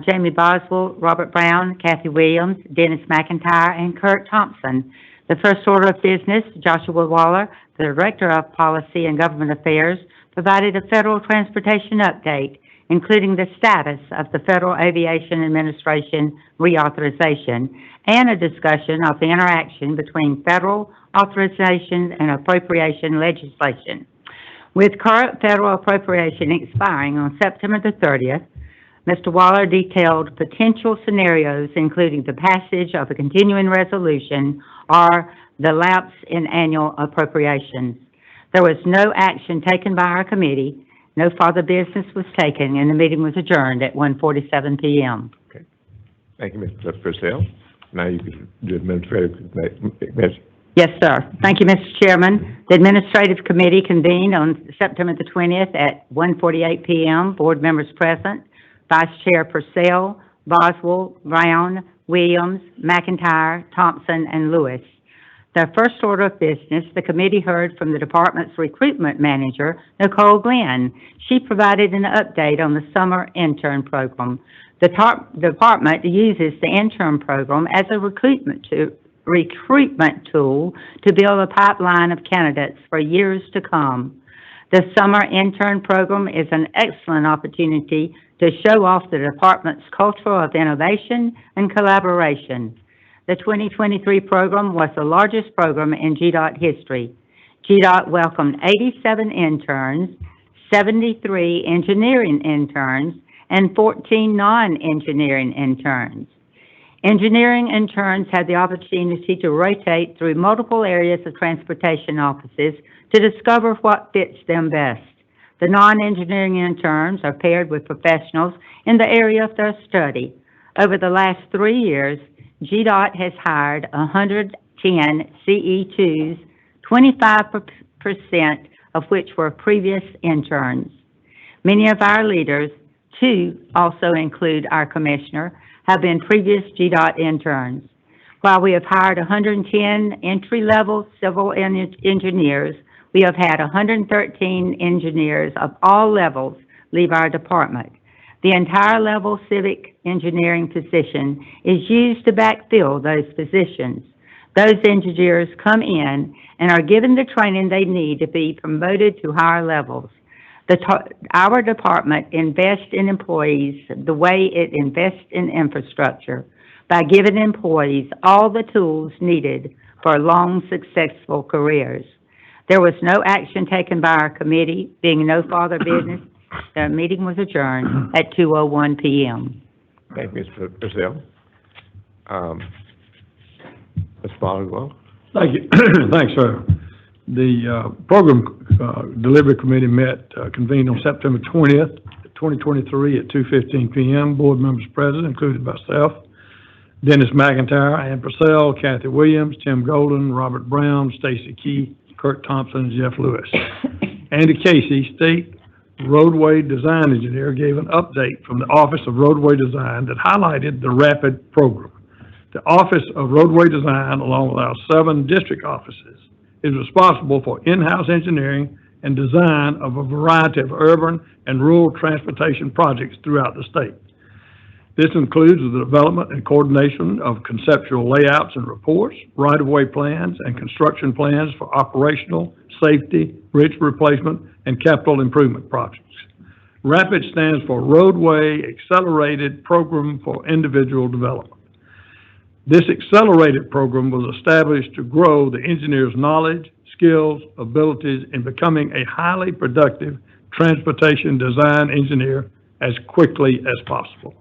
Jamie Boswell, Robert Brown, Kathy Williams, Dennis McIntyre, and Kurt Thompson. The first order of business, Joshua Waller, the Director of Policy and Government Affairs, provided a federal transportation update, including the status of the Federal Aviation Administration reauthorization and a discussion of the interaction between federal authorization and appropriation legislation. With current federal appropriation expiring on September the 30th, Mr. Waller detailed potential scenarios, including the passage of a continuing resolution or the lapse in annual appropriations. There was no action taken by our committee. No further business was taken, and the meeting was adjourned at 1:47 p.m. Okay. Thank you, Ms. Purcell. Now you can do administrative measure. Yes, sir. Thank you, Mr. Chairman. The Administrative Committee convened on September the 20th at 1:48 p.m. Board members present, Vice Chair Purcell, Boswell, Brown, Williams, McIntyre, Thompson, and Lewis. Their first order of business, the committee heard from the department's recruitment manager, Nicole Glenn. She provided an update on the summer intern program. The department uses the intern program as a recruitment tool to build a pipeline of candidates for years to come. The summer intern program is an excellent opportunity to show off the department's culture of innovation and collaboration. The 2023 program was the largest program in GDOT history. GDOT welcomed 87 interns, 73 engineering interns, and 14 non-engineering interns. Engineering interns had the opportunity to rotate through multiple areas of transportation offices to discover what fits them best. The non-engineering interns are paired with professionals in the area of their study. Over the last 3 years, GDOT has hired 110 CE2s, 25% of which were previous interns. Many of our leaders, two also include our commissioner, have been previous GDOT interns. While we have hired 110 entry-level civil engineers, we have had 113 engineers of all levels leave our department. The entire level civic engineering position is used to backfill those positions. Those engineers come in and are given the training they need to be promoted to higher levels. Our department invests in employees the way it invests in infrastructure, by giving employees all the tools needed for long, successful careers. There was no action taken by our committee, being no further business. The meeting was adjourned at 2:01 p.m. Thank you, Ms. Purcell. Ms. Boswell. Thank you. Thanks, sir. The program Delivery Committee convened on September 20th, 2023 at 2:15 p.m. Board members present included myself, Dennis McIntyre, Ann Purcell, Kathy Williams, Tim Golden, Robert Brown, Stacy Key, Kurt Thompson, and Jeff Lewis. Andy Casey, State Roadway Design Engineer, gave an update from the Office of Roadway Design that highlighted the RAPID program. The Office of Roadway Design, along with our 7 district offices, is responsible for in-house engineering and design of a variety of urban and rural transportation projects throughout the state. This includes the development and coordination of conceptual layouts and reports, right-of-way plans, and construction plans for operational, safety, bridge replacement, and capital improvement projects. RAPID stands for Roadway Accelerated Program for Individual Development. This accelerated program was established to grow the engineer's knowledge, skills, abilities in becoming a highly productive transportation design engineer as quickly as possible.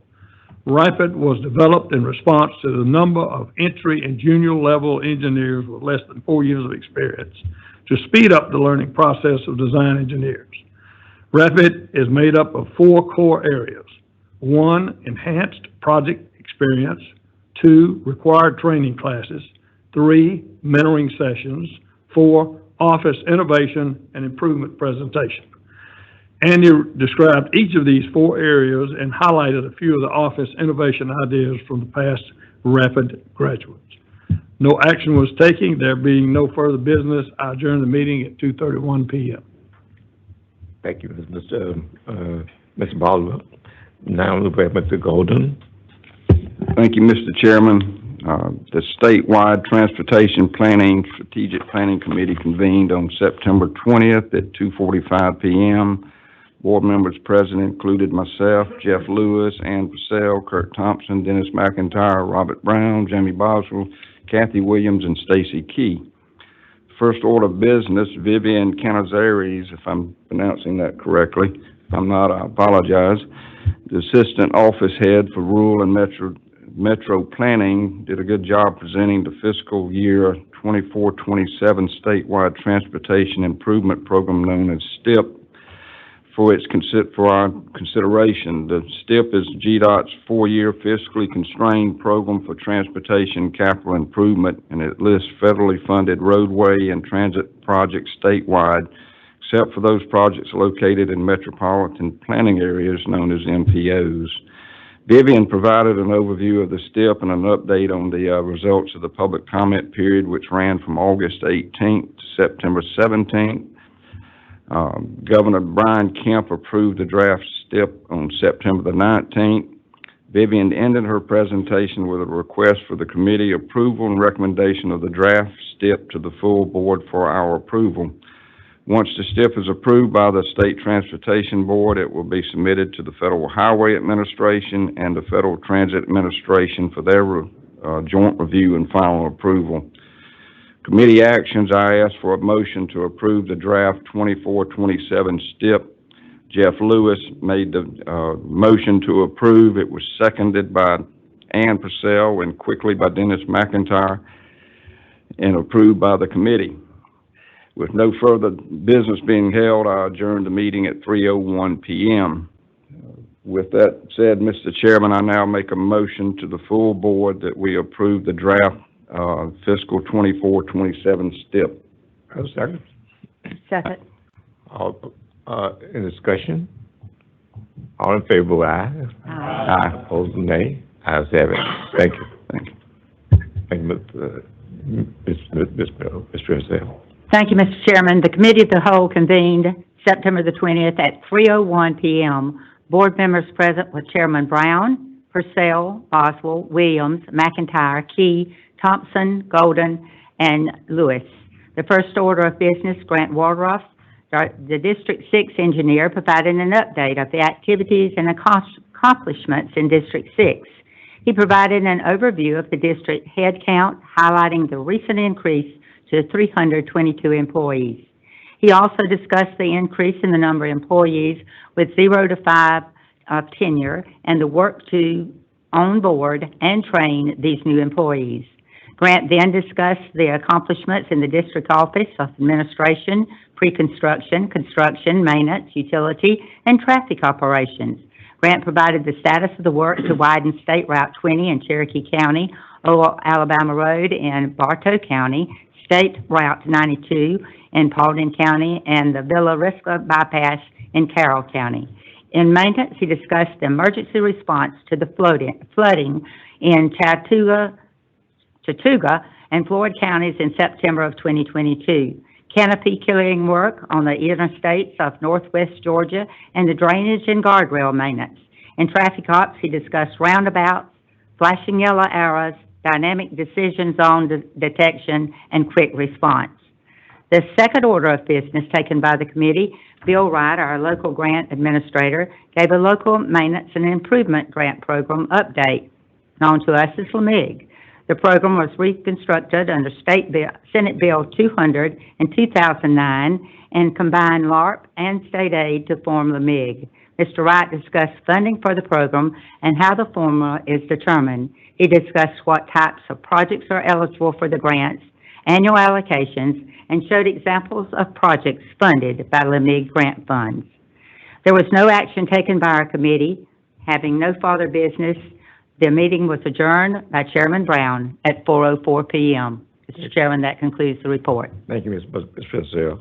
RAPID was developed in response to the number of entry and junior level engineers with less than 4 years of experience to speed up the learning process of design engineers. RAPID is made up of 4 core areas. 1, enhanced project experience. 2, required training classes. 3, mentoring sessions. 4, office innovation and improvement presentation. Andy described each of these 4 areas and highlighted a few of the office innovation ideas from the past RAPID graduates. No action was taken. There being no further business, I adjourn the meeting at 2:31 p.m. Thank you, Mr. Baldwin. Now we have Mr. Golden. Thank you, Mr. Chairman. The statewide Transportation Planning Strategic Planning Committee convened on September 20th at 2:45 p.m. Board members present included myself, Jeff Lewis, Ann Purcell, Kurt Thompson, Dennis McIntyre, Robert Brown, Jamie Boswell, Kathy Williams, and Stacy Key. First order of business, Vivian Canizares, if I'm pronouncing that correctly. If I'm not, I apologize. The Assistant Office Head for Rural and Metro Planning did a good job presenting the fiscal year 24-27 statewide transportation improvement program known as STIP for our consideration. The STIP is GDOT's 4-year fiscally constrained program for transportation capital improvement, and it lists federally funded roadway and transit projects statewide, except for those projects located in metropolitan planning areas known as MPOs. Vivian provided an overview of the STIP and an update on the results of the public comment period, which ran from August 18th to September 17th. Governor Brian Kemp approved the draft STIP on September the 19th. Vivian ended her presentation with a request for the committee approval and recommendation of the draft STIP to the full board for our approval. Once the STIP is approved by the State Transportation Board, it will be submitted to the Federal Highway Administration and the Federal Transit Administration for their joint review and final approval. Committee actions, I ask for a motion to approve the draft 24-27 STIP. Jeff Lewis made the motion to approve. It was seconded by Ann Purcell and quickly by Dennis McIntyre and approved by the committee. With no further business being held, I adjourn the meeting at 3:01 p.m. With that said, Mr. Chairman, I now make a motion to the full board that we approve the draft fiscal 24-27 STIP. Second. Second. All, in discussion? All in favor, vote aye. Aye. Opposed, nay. Ayes have it. Thank you. Thank you. Thank you, Mr. Purcell. Thank you, Mr. Chairman. The Committee of the Whole convened September the 20th at 3:01 p.m. Board members present were Chairman Brown, Purcell, Boswell, Williams, McIntyre, Key, Thompson, Golden, and Lewis. The first order of business, Grant Waldroff, the District 6 engineer, provided an update of the activities and accomplishments in District 6. He provided an overview of the district head count, highlighting the recent increase to 322 employees. He also discussed the increase in the number of employees with 0 to 5 of tenure and the work to onboard and train these new employees. Grant then discussed the accomplishments in the district office of administration, pre-construction, construction, maintenance, utility, and traffic operations. Grant provided the status of the work to widen State Route 20 in Cherokee County, Old Alabama Road in Bartow County, State Route 92 in Paulding County, and the Villa Risca bypass in Carroll County. In maintenance, he discussed the emergency response to the flooding in Chattooga and Floyd counties in September of 2022. Canopy clearing work on the interstates of northwest Georgia, and the drainage and guardrail maintenance. In traffic ops, he discussed roundabouts, flashing yellow arrows, dynamic decision zone detection, and quick response. The second order of business taken by the committee, Bill Wright, our local grant administrator, gave a local maintenance and improvement grant program update, known to us as LMIG. The program was reconstructed under Senate Bill 200 in 2009 and combined LARP and state aid to form LMIG. Mr. Wright discussed funding for the program and how the formula is determined. He discussed what types of projects are eligible for the grants, annual allocations, and showed examples of projects funded by LMIG grant funds. There was no action taken by our committee. Having no further business, the meeting was adjourned by Chairman Brown at 4:04 p.m. Mr. Chairman, that concludes the report. Thank you, Ms. Fitzgerald.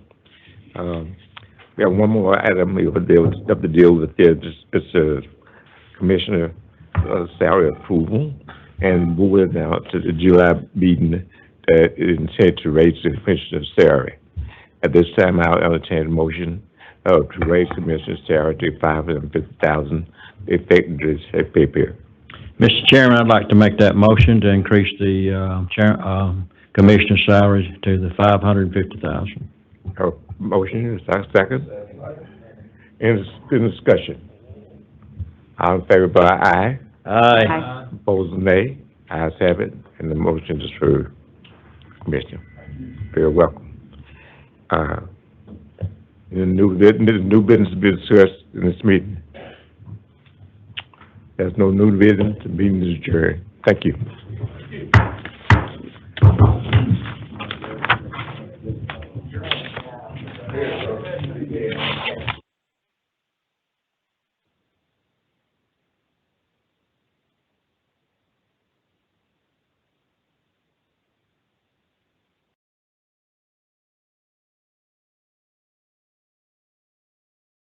We have one more item we have to deal with here. It's Commissioner salary approval, and we will announce at the July meeting that it intended to raise the Commissioner's salary. At this time, I'll entertain a motion to raise the Commissioner's salary to $550,000 effective this pay period. Mr. Chairman, I'd like to make that motion to increase the Commissioner's salary to the $550,000. Motion, is that second? Any discussion? All in favor, by aye. Aye. Opposed, nay. Ayes have it, and the motion is for Commissioner. Very welcome. New business to be discussed in this meeting. There's no new business, the meeting is adjourned. Thank you.